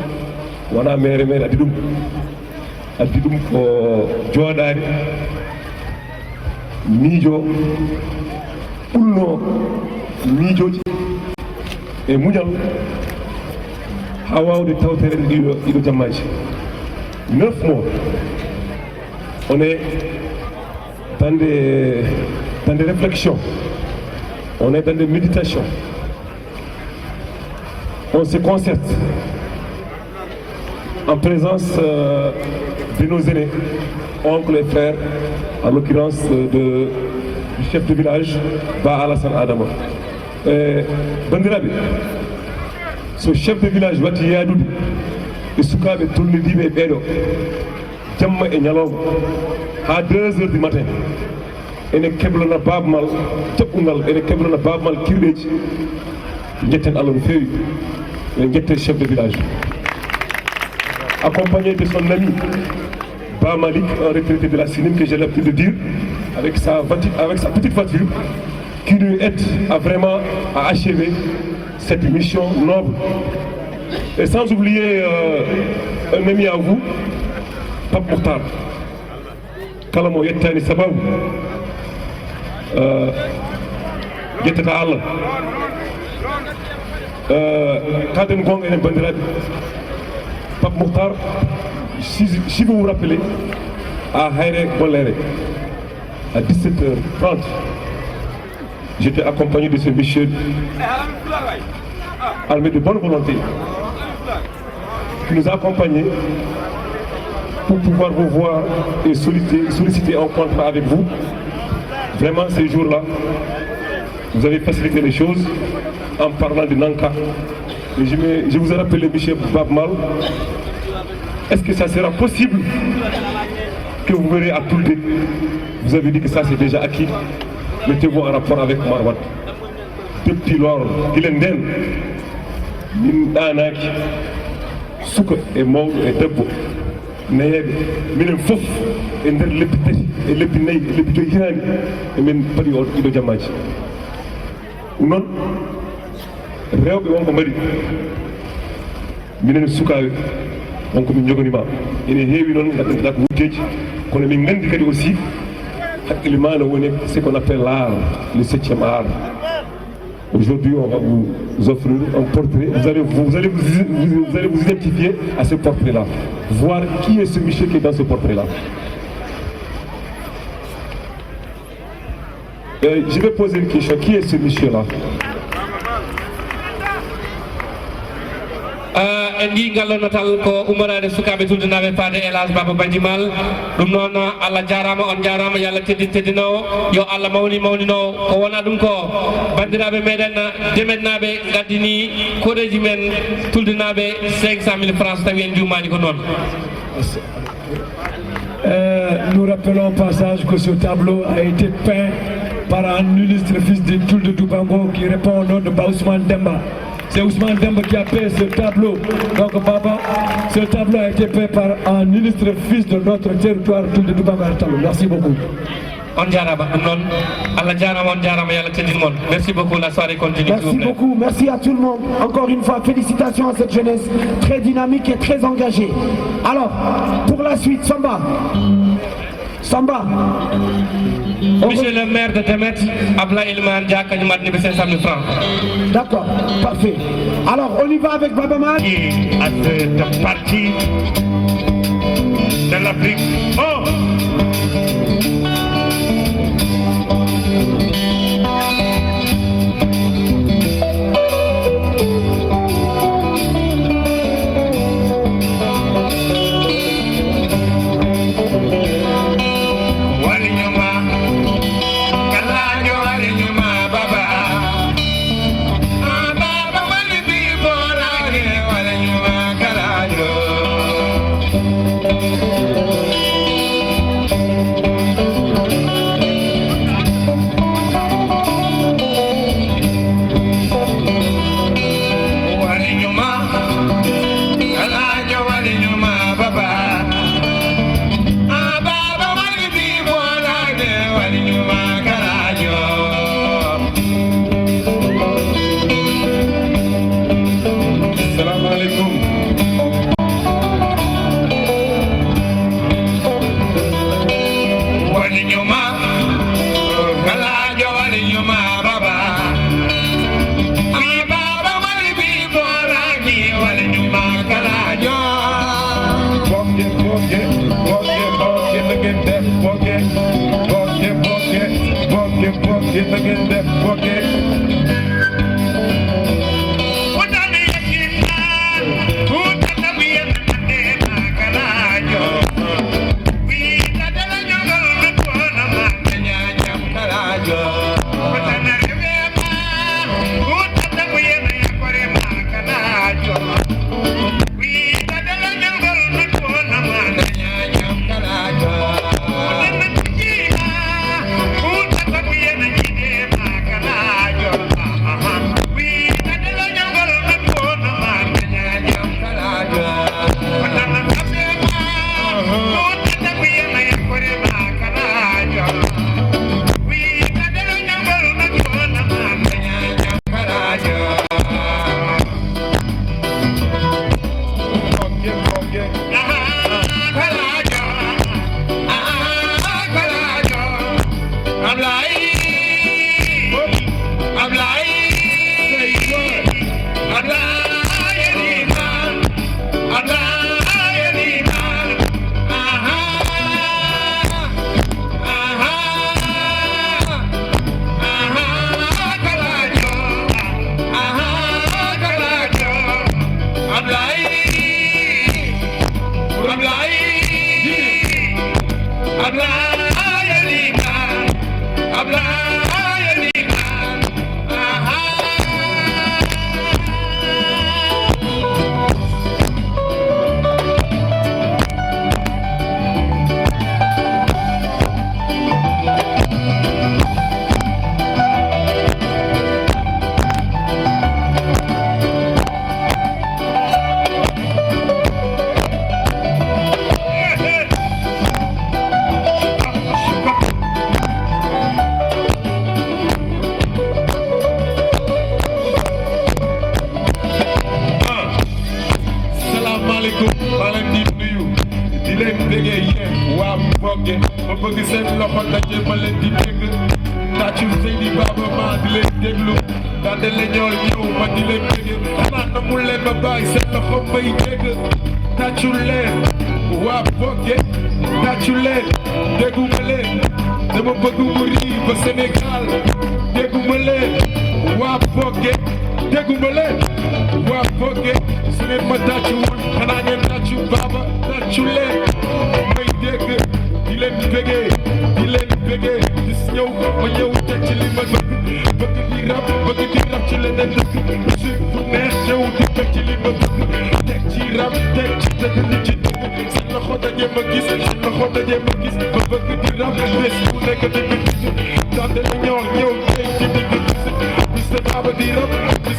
wona mere mere addi ɗum ko jooɗade miijo ɓulno miijoji e muñal ha wawde tawtere ɗiɗo jammaji 9 mois on est dans des réflexions, on est dans des méditations, on se concerte en présence de nos aînés, oncles et frères, en l'occurrence du chef de village, Ba Alassane Adama. Bandiraɓe, so chef de village watti yaadude e sukaɓe tolnidiɓe e ɓeeɗo jamma e ñalawma ha 2 heures du matin ene keblana babamal jaɓɓugal ene keblana babamal kirɗeji jetten Allah no feewi ene jette chef de village accompagné de son ami Ba Malik, un retraité de la Sinim que j'ai l'habitude de dire, avec sa petite voiture qui lui aide à vraiment à achever cette mission noble. Et sans oublier un ami à vous, Pape Mokhtar kalamo yettani sababu yettata Allah kaden gonga enen bandiraɓe Pape Mokhtar, si vous vous rappelez, à Haïré Boléré à 17h30 j'étais accompagné de ce monsieur armé de bonne volonté qui nous a accompagnés pour pouvoir vous voir et solliciter un contrat avec vous. Vraiment, ces jours-là, vous avez facilité les choses en parlant de Nanka. Et je vous ai rappelé, Michel Babmal, est-ce que ça sera possible que vous verrez à Tulde? Vous avez dit que ça c'est déjà acquis. Mettez-vous en rapport avec Marwat. Depuis lors, Gilenden, Mindanak, Souka et Maud et Debo. Neyeɓe minen fof e nder lebbi tati e lebbi nayyi e lebbi joyi hirani emin paɗi o ɗiɗo jammaji ɗum noon rewɓe wonko mbaɗi minen sukaɓe wonko min jogonima ene heewi noon gaddanɗa ko wujjeji kono min gandi kadi aussi haqqille ma no woni ce qu'on appelle l'art, le 7e art. Aujourd'hui, on va vous offrir un portrait. Vous allez vous identifier à ce portrait-là. Voir qui est ce monsieur qui est dans ce portrait-là. Je vais poser une question. Qui est ce monsieur-là? en ndi gallonotal ko umorade sukaɓe tuldenaɓe faade élage baba badjimal ɗum noon Allah jarama on jarama yo Allah teddinowo yo Allah mawninowo ko wona ɗum ko bandiraɓe meɗen demetnaɓe gaddini koɗeji men tuldenaɓe 500 000 francs tawi en jumani ko noon. Nous rappelons au passage que ce tableau a été peint par un illustre fils de Tulde Dubbaango qui répond au nom de Ousmane Demba. C'est Ousmane Demba qui a fait ce tableau. Donc papa, ce tableau a été fait par un illustre fils de notre territoire, Tulde Dubbaango Hartallo. Merci beaucoup. Merci beaucoup, la soirée continue. Merci beaucoup, merci à tout le monde. Encore une fois, félicitations à cette jeunesse très dynamique et très engagée. Alors, pour la suite, Samba. Samba. Monsieur le maire de Temet, Abla Ilman Diaka, nous m'avons 500 000 francs. D'accord, parfait. Alors, on y va avec Baba Mal. À cette partie de l'Afrique. Oh!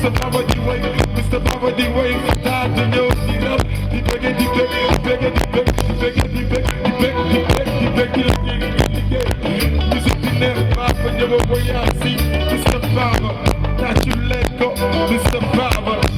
Mr. Baba, Jabo Boyasi, Mr. Barber, that you let go, Mr. Barber.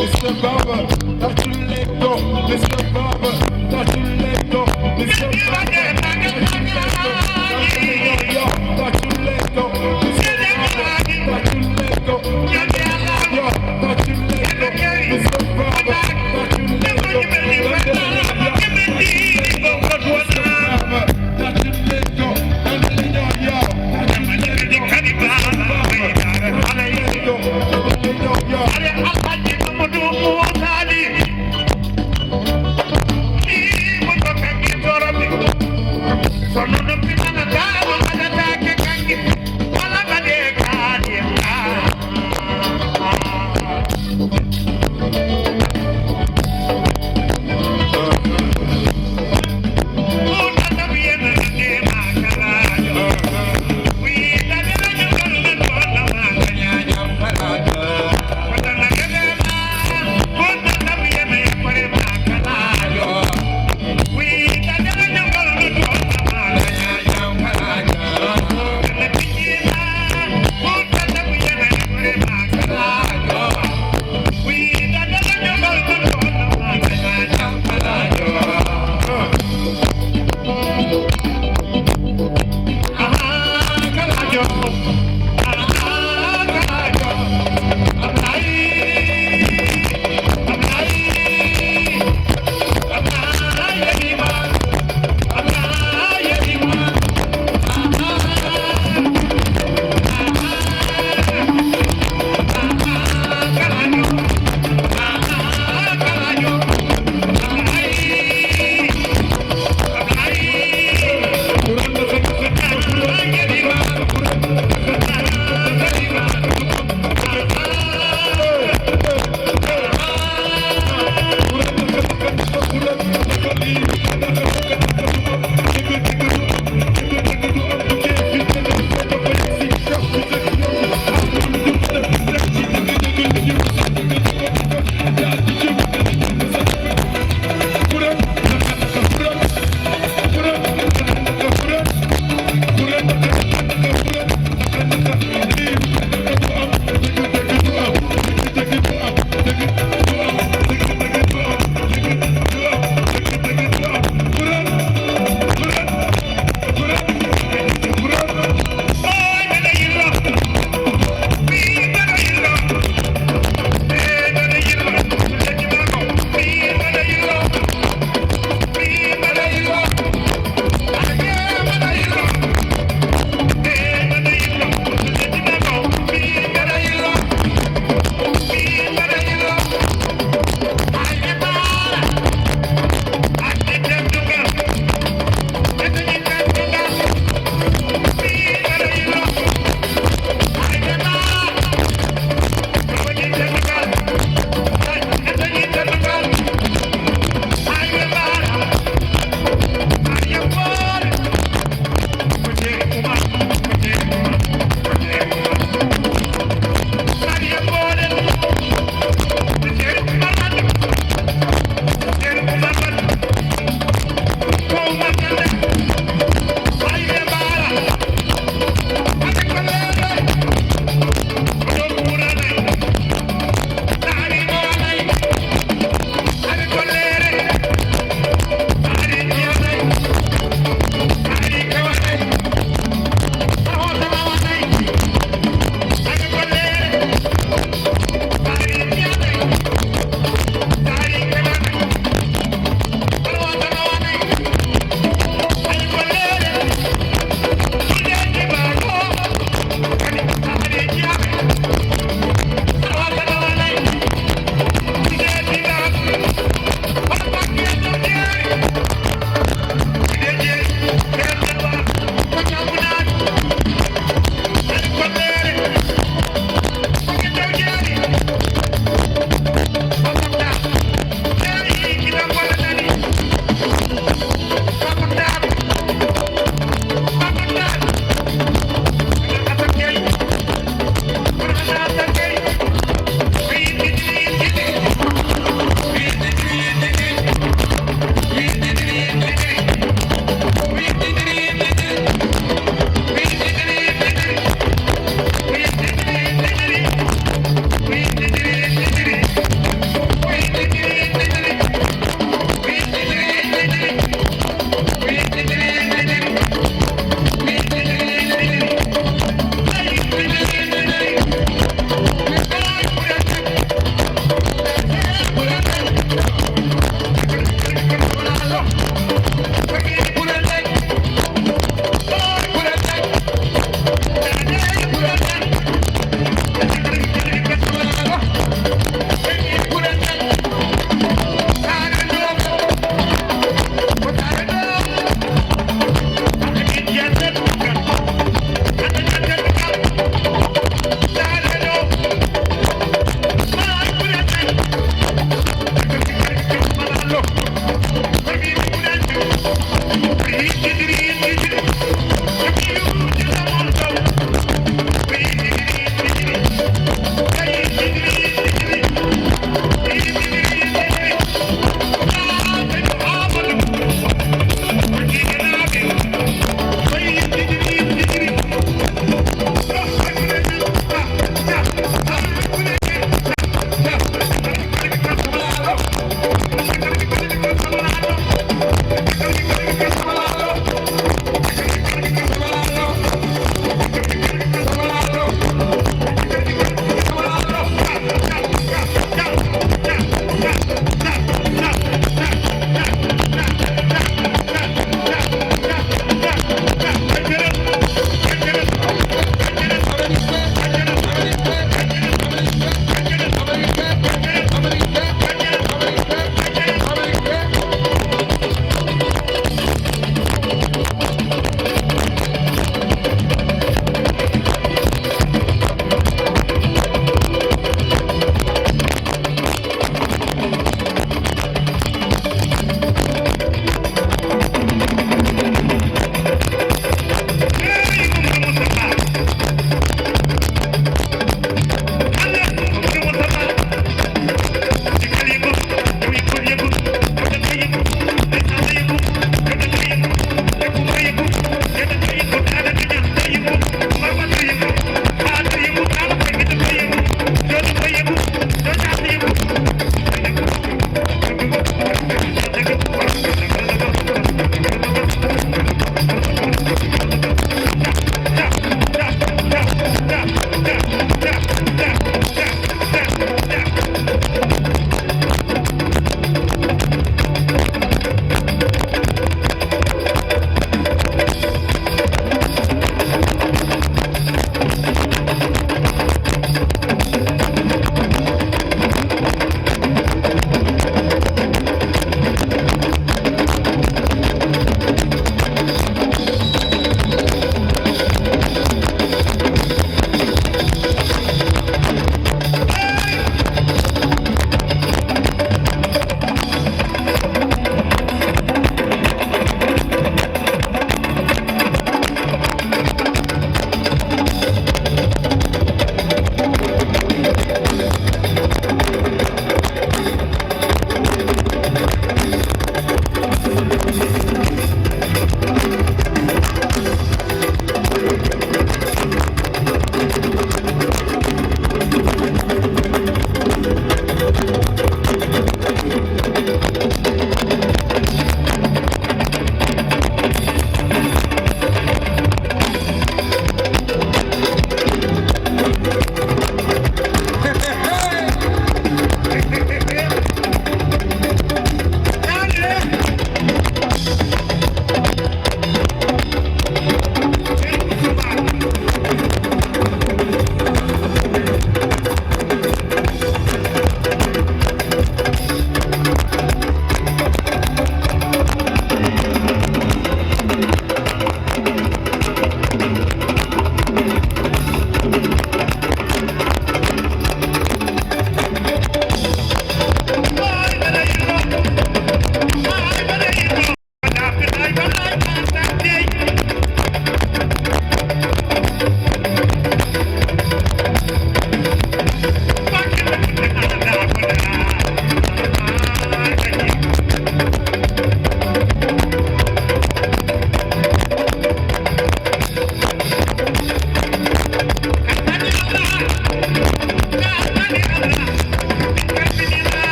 Mr. Baba, that's too late go. Mr. Baba, that's too late go. Mr. Baba, that's too late go. That's too late go. Mr. Baba, that's too late go. That's too late go. Mr. Baba, that's too late go.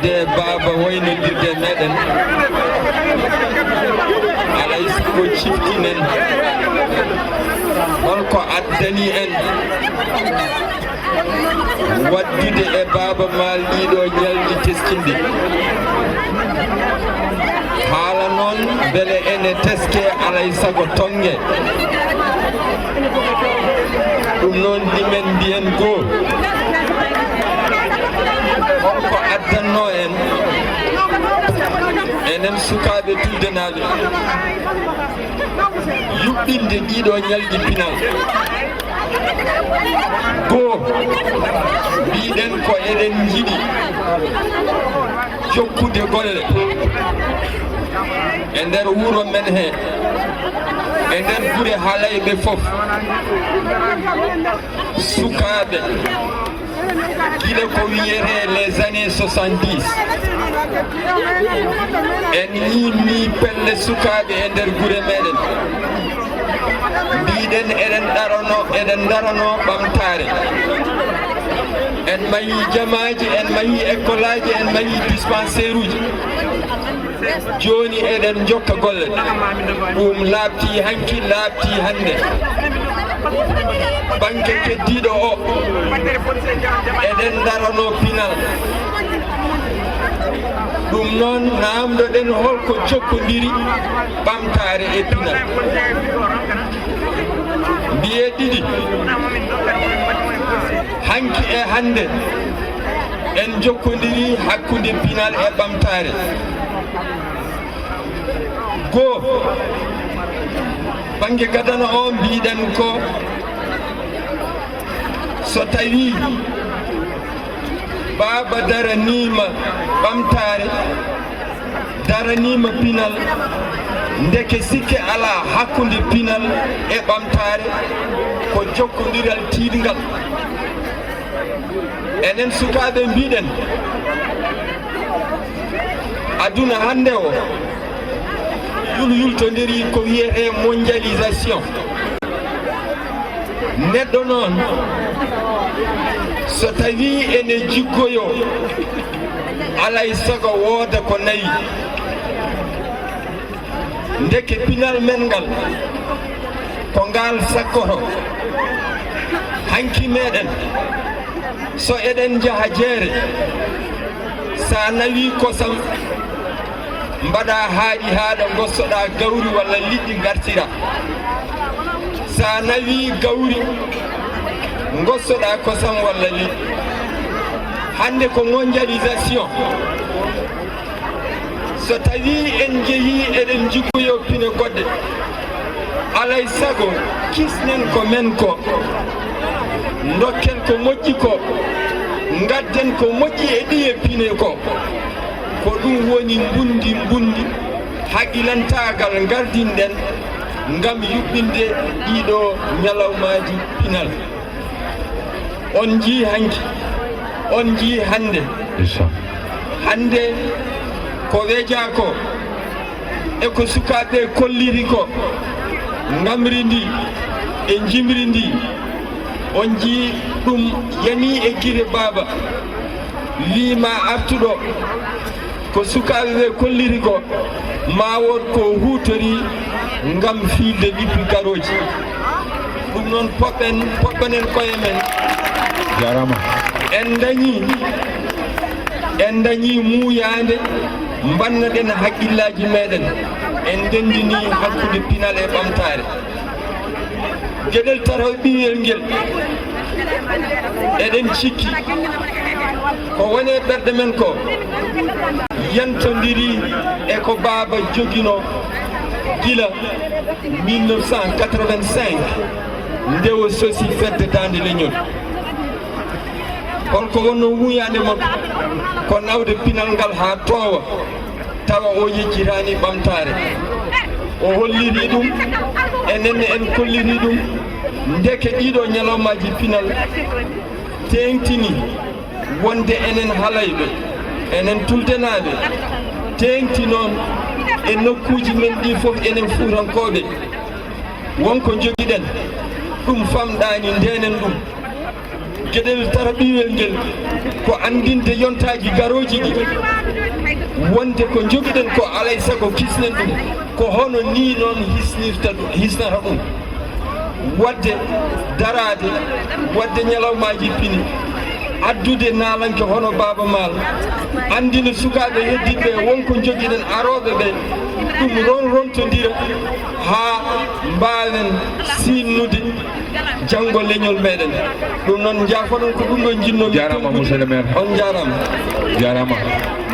wadde baba woynodirde meɗen alay ko ciftinen holko addani en waddude e baba mal ɗiɗo ñalɗi teskindi haala noon beele ene teske alay sago tongue ɗum noon ɗimen mbiyen goo holko addanno en enen sukaɓe tuldenaɓe yuɓɓinde ɗiɗo ñalɗi pinal goo mbiɗen ko eɗen jiɗi jokkude golle e nder wuro men he e nder gure haalayɓe fof sukaɓe gila ko wiyete les années 70 en yimmi pelle sukaɓe e nder gure meɗen mbiɗen eɗen darano ɓamtare en mayi jamaji en mayi école aji en mayi dispensaire uji joni eɗen jokka golle ɗum laabti hanki laabti hande banque keddiɗo o eɗen darano pinal ɗum noon namdoɗen holko jokkodiri ɓamtare e pinal mbiye ɗiɗi hanki e hande en jokkodiri hakkude pinal e ɓamtare goo bangue gadana o mbiɗen ko so tawi baba daranima ɓamtare daranima pinal ndeke sikke ala hakkude pinal e ɓamtare ko jokkodiral tiiɗgal enen sukaɓe mbiɗen aduna hande o yultodiri ko wiyete mondialisation neɗɗo noon so tawi ene jikkoyo alay sago wooda ko nayi ndeke pinal men ngal ko ngal sakkoto hanki meɗen so eɗen jaha jeere sa nawi kosam mbaɗa haaɗi haɗa gossoɗa gawri walla liɗɗi gartira sa nawi gawri gossoɗa kosam walla liɗɗi hande ko mondialisation so tawi en jeehi eɗen jikkoyo pine goɗɗe alay sago kisnen ko men ko dokken ko moƴƴi ko gadden ko moƴƴi e ɗiye pine ko ɗum woni mbundi haqqilantagal gardinɗen ngam yuɓɓinde ɗiɗo ñalawmaji pinal on jii hanki on jii hande ko weeja ko e ko sukaɓe kolliri ko ngamri ndi e jimri ndi on jii ɗum yani e guire baba wiima artuɗo ko sukaɓe ɓe kolliri ko ma won ko hutori ngam fiide ɗippi garoji ɗum noon poɓɓenen koye men jarama en dañi muuyande bannoɗen haqqillaji meɗen en dendini hakkude pinal e ɓamtare gueɗel tataw ɓiwel ngel eɗen cikki ko woni e ɓerɗe men ko yantodiri e ko baba jogino gila 1985 nde o sosi fedde dande leñol holko wonno wuyande makko ko nawde pinal ngal ha towa tawa o yejjitani ɓamtare o holliri ɗum enenne en kolliri ɗum ndeke ɗiɗo ñalawmaji pinal tengtini wonde enen haalayɓe enen tuldenaɓe tengti noon e nokkuji men ɗi fof enen fuutankoɓe wonko joguiɗen ɗum famɗani ndenen ɗum gueɗel taraɓiwel ngel ko andinde yontaji garoji ɗi wonde ko joguiɗen ko alay saago kisnen ɗum ko hono ni noon hisnata ɗum wadde darade wadde ñalawmaji pini addude naalanke hono Baba Mal andina sukaɓe heddiɓe wonko joguiɗen aroɓe ɓe ɗum rontodira ha mbawen sinnude janggo leñol meɗen ɗum noon jafoɗon ko ɗum ɗo jinno jarama monsieur le maire on jarama jarama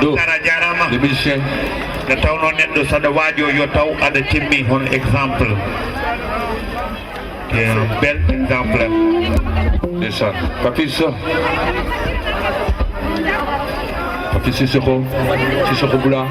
ɗo jarama le musicien nde tawno neɗɗo saɗa waajo yo taw aɗa timmi hono exemple qui est un bel exemplaire ndeysaan Papis Sissoko Bula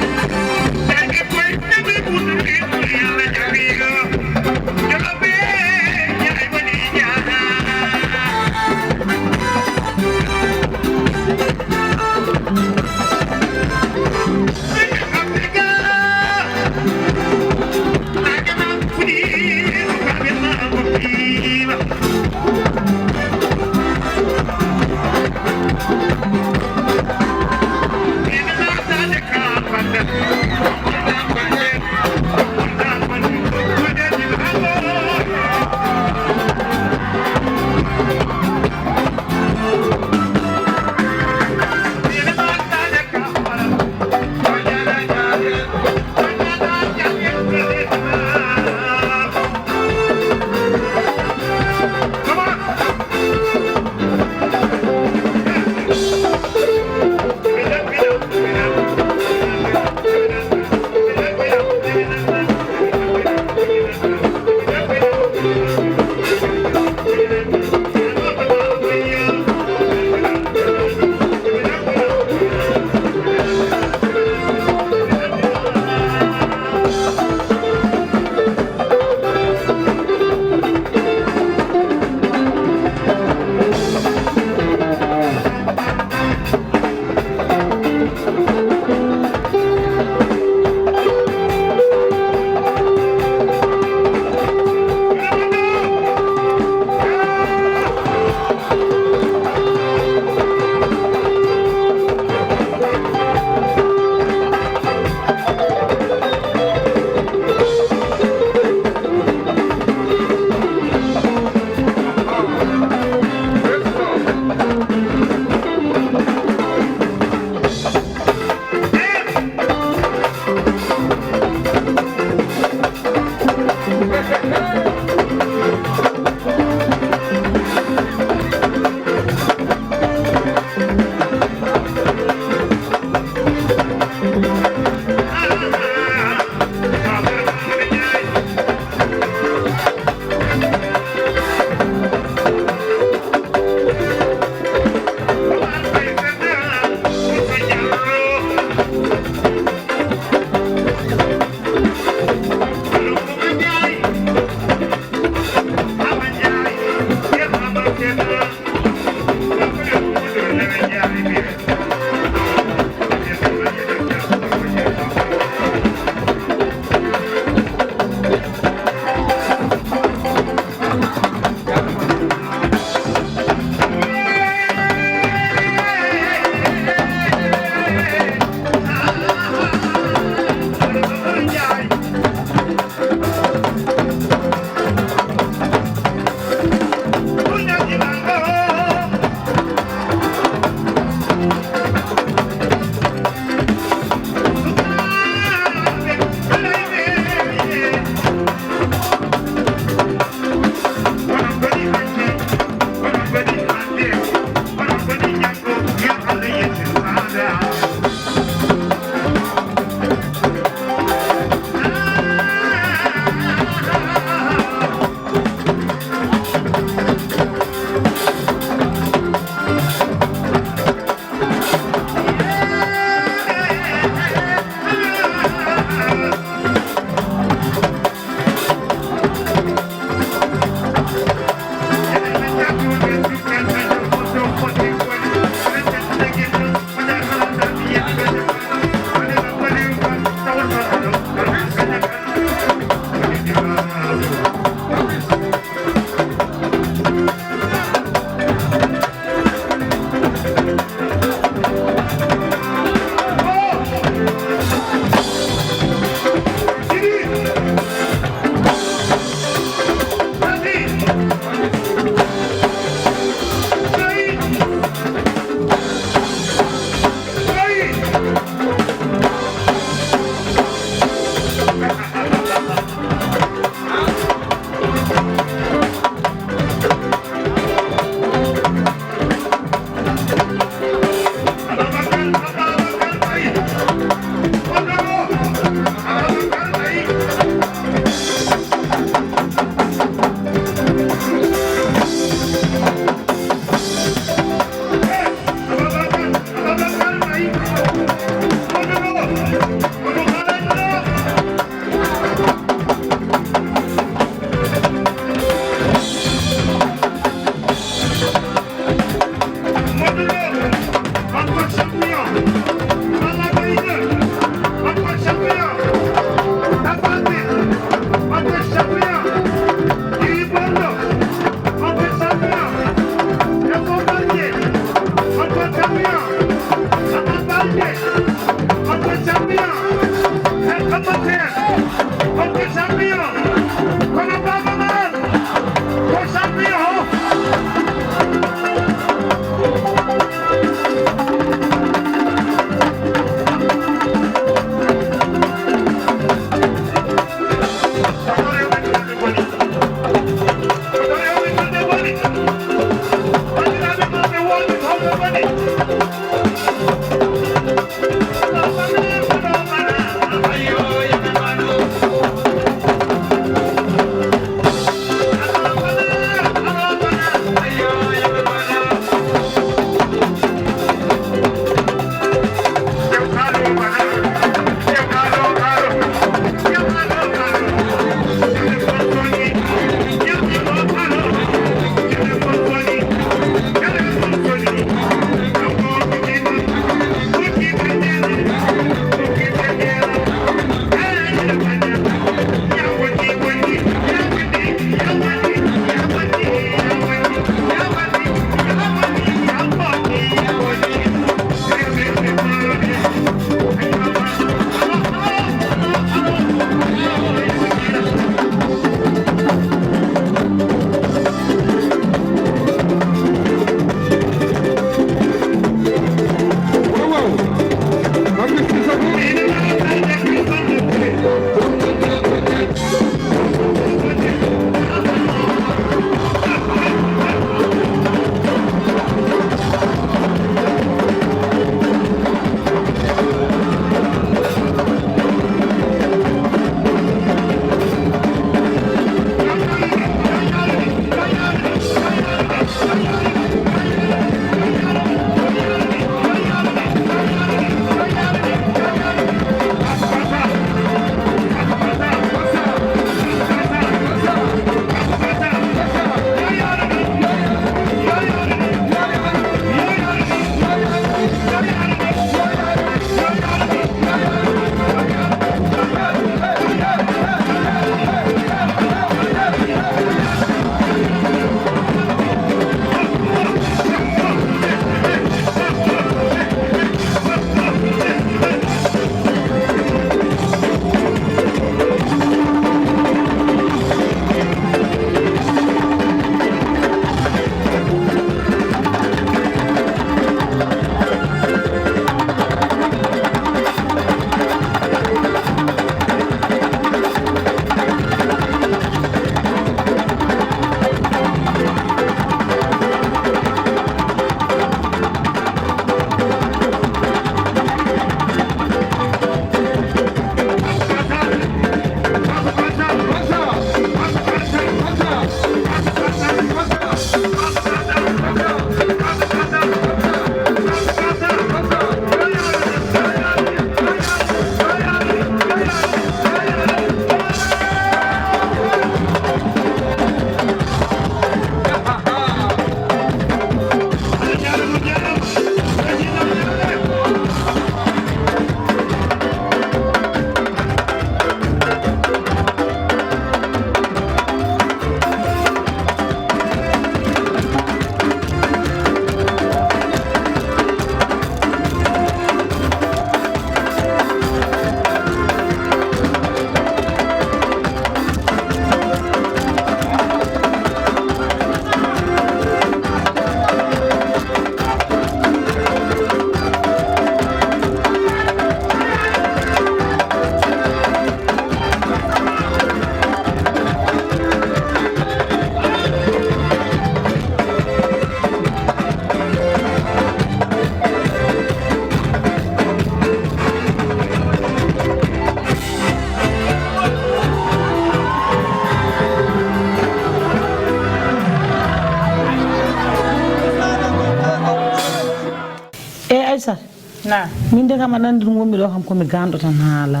na min de kam anandi dum wommi do kam ko mi gando tan hala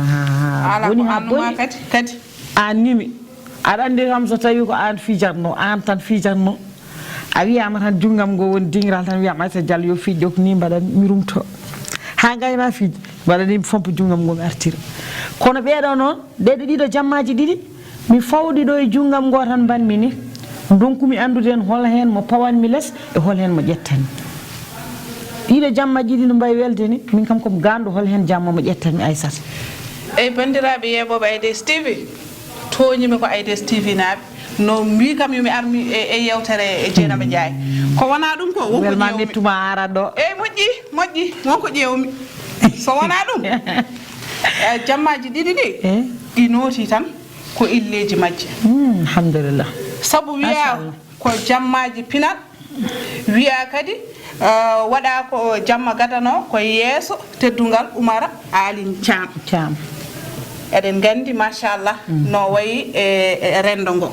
woni ha boni kadi animi aɗa andi kam so tawi ko an fijarno an tan fijarno a wiyama tan jungam go woni dingiral tan wiyama Aissa Diallo yo fiijo ko ni mbaɗan mi rumto ha gayma fiiji mbaɗani fompo jungam go mi artira kono ɓeɗo noon ɗeɗo ɗiɗo jammaji ɗiɗi mi fawɗi ɗo e jungam go tan banmi ni donkumi andude hen hol hen mo pawanmi less e hol hen mo ƴettani ɗiɗo jammaji ɗiɗi no mbawi welde ni min kam komi gandu hol hen jamma mo ƴettanmi Aissata eyyi bandiraɓe yeɓoɓe Aïdes TV toñimi ko Aïdes TV naaɓe no mbi kam yomi armi e yewtere e Dieynaba Ndiaye ko wona ɗum ko welma mettuma ara ɗo eyyi moƴƴi wonko ƴewmi so wona ɗum jammaji ɗiɗi ɗi ɗi nooti tan ko illeji majje alhamdulillah sabu wiya ko jammaji pinat wiya kadi waɗa ko jamma gadano ko yeeso teddungal Oumar Ali Thiam eɗen gandi machallah no wayi e rendo ngo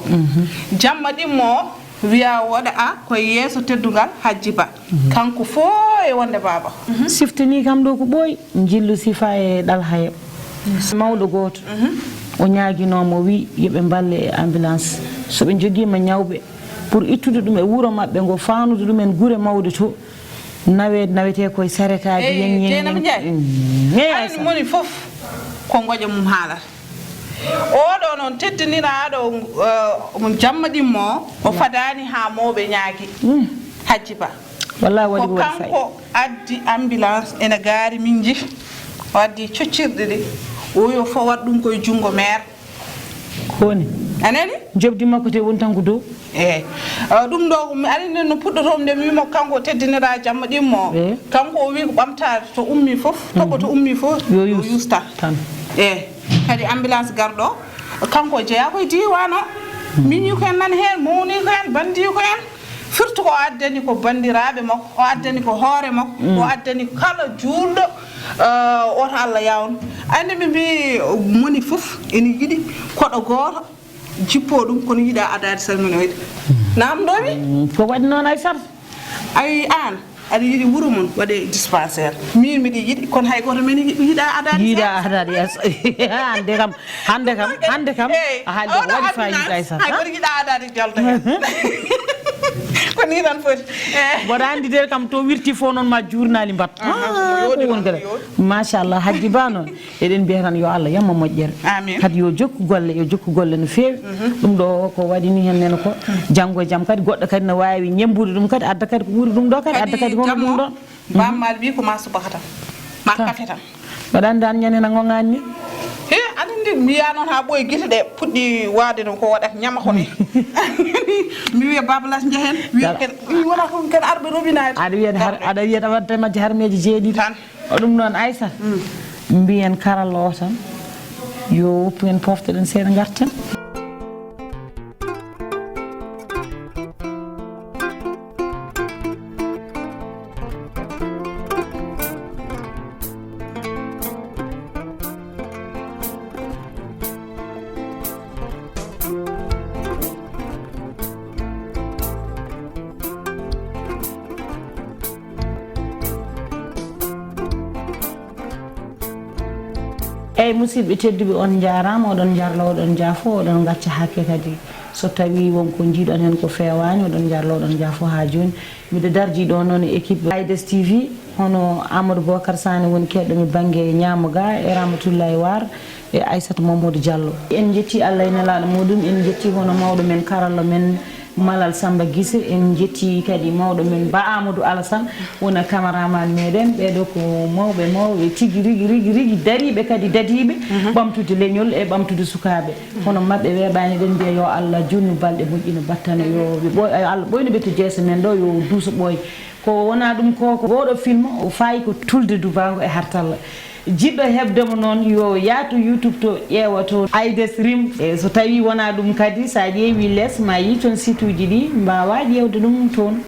jamma ɗimmo wiya woɗa ko yeeso teddungal Hadjiba kanko fo e wonde baba siftini kam ɗo ko ɓooyi jillu sifa e ɗalhayo mawɗo goto o ñaguinomo wi yoɓe balle e ambulance soɓe joguima ñawɓe pour ittude ɗum e wuuro mabɓe ngo fanude ɗumen guure mawde to nawete koye saretaji Dieynaba Ndiaye moni foof ko goƴa mum haalata oɗo noon teddiniraɗo jamma ɗimmo o fadani ha mawɓe ñaagui Hadjiba wallahi ko kanko addi ambulance ene gaari min jii o addi coccirɗe ɗi o yo fawat ɗum koye junggo maire koni anani jobdi makko te woni tan ko dow eyyi ɗum ɗo mi arini no puɗɗotomi nde mi wimo kanko teddinira jamma ɗimmo kanko o wi ko ɓamtade to ummi foof toɓo to ummi foof yo yusta eyyi kadi ambulance garɗo kanko jeeya koye diwan o miñi ko en nani hen mawni ko en bandi ko en surtout ko addani ko bandiraɓe makko o addani ko hoore makko o addani kala juulɗo oto Allah yawno andi mi mbi moni foof ene yiiɗi koɗo goto jippo ɗum kono yiiɗa adade salminoyde namdomi ko waɗi noon Aissata ay an aɗa yiiɗi wuuro mon waɗe dispensaire min miɗi yiiɗi kono hay goto men yiiɗa adade hande kam a haalde ko waɗi fayida Aissata hay goto yiiɗa adade jalto hen ko ni tan foti mboɗa andi de kam to wirti fo noon ma jurnali mbatta ko woni gala machallah Hadjiba noon eɗen mbiya tan yo Allah yamma moƴƴere kadi yo jokku golle no feewi ɗum ɗo ko waɗini hen nene ko janggo e jaam kadi goɗɗo kadi ne wawi ñembude ɗum kadi adda kadi ko ɓuuri ɗum ɗo kadi adda kadi hono ɗum ɗon bammal wi ko ma subaka tan ma kafe tan mbaɗa andi an ñande na gongani ni anindi mi wiya noon ha ɓooye guite ɗe puɗɗi wade no ko waɗata ñama ko ni mi wiya babalas jehen wiya wona ko ken arɓe robinade aɗa wiyata wadde majje harmeji jeeɗiɗi tan o ɗum noon Aissata mbiyen karalla o tan yo woppu en poftoɗen seeɗa garten eyyi musidɓe tedduɓe on jarama oɗon jarlo oɗon jaafo oɗon gacca hakke kadi so tawi wonko jiiɗon hen ko fewani oɗon jarlo oɗon jaafo ha joni miɗo darji ɗo noon e équipe Aïdes TV hono Amadou Bocar Sane woni keɗɗomi banggue ñamoga e Ramatoullaye War e Aissata Mamadou Diallo en jetti Allah e nelaɗo muɗum en jetti hono mawɗo men karalla men Malal Samba Guisse en jetti kadi mawɗo men Ba Amadou Alassane wona cameraman meɗen ɓeɗo ko mawɓe tigui rigui dariɓe kadi dadiɓe ɓamtude leñol e ɓamtude sukaɓe hono mabɓe weeɓani ɗen mbiya yo Allah junnu balɗe moƴƴina battane yo Allah ɓoynoɓe to jeese men ɗo yo duuso ɓooy ko wona ɗum ko oɗo film o fayi ko Tulde Dubbaango e Hartallo jiɗɗo hebdemo noon yo yaatu YouTube to ƴeewa to Aïdes Rim e so tawi wona ɗum kadi sa ƴeewi less ma yi toon site uji ɗi mbawa ƴewde ɗum toon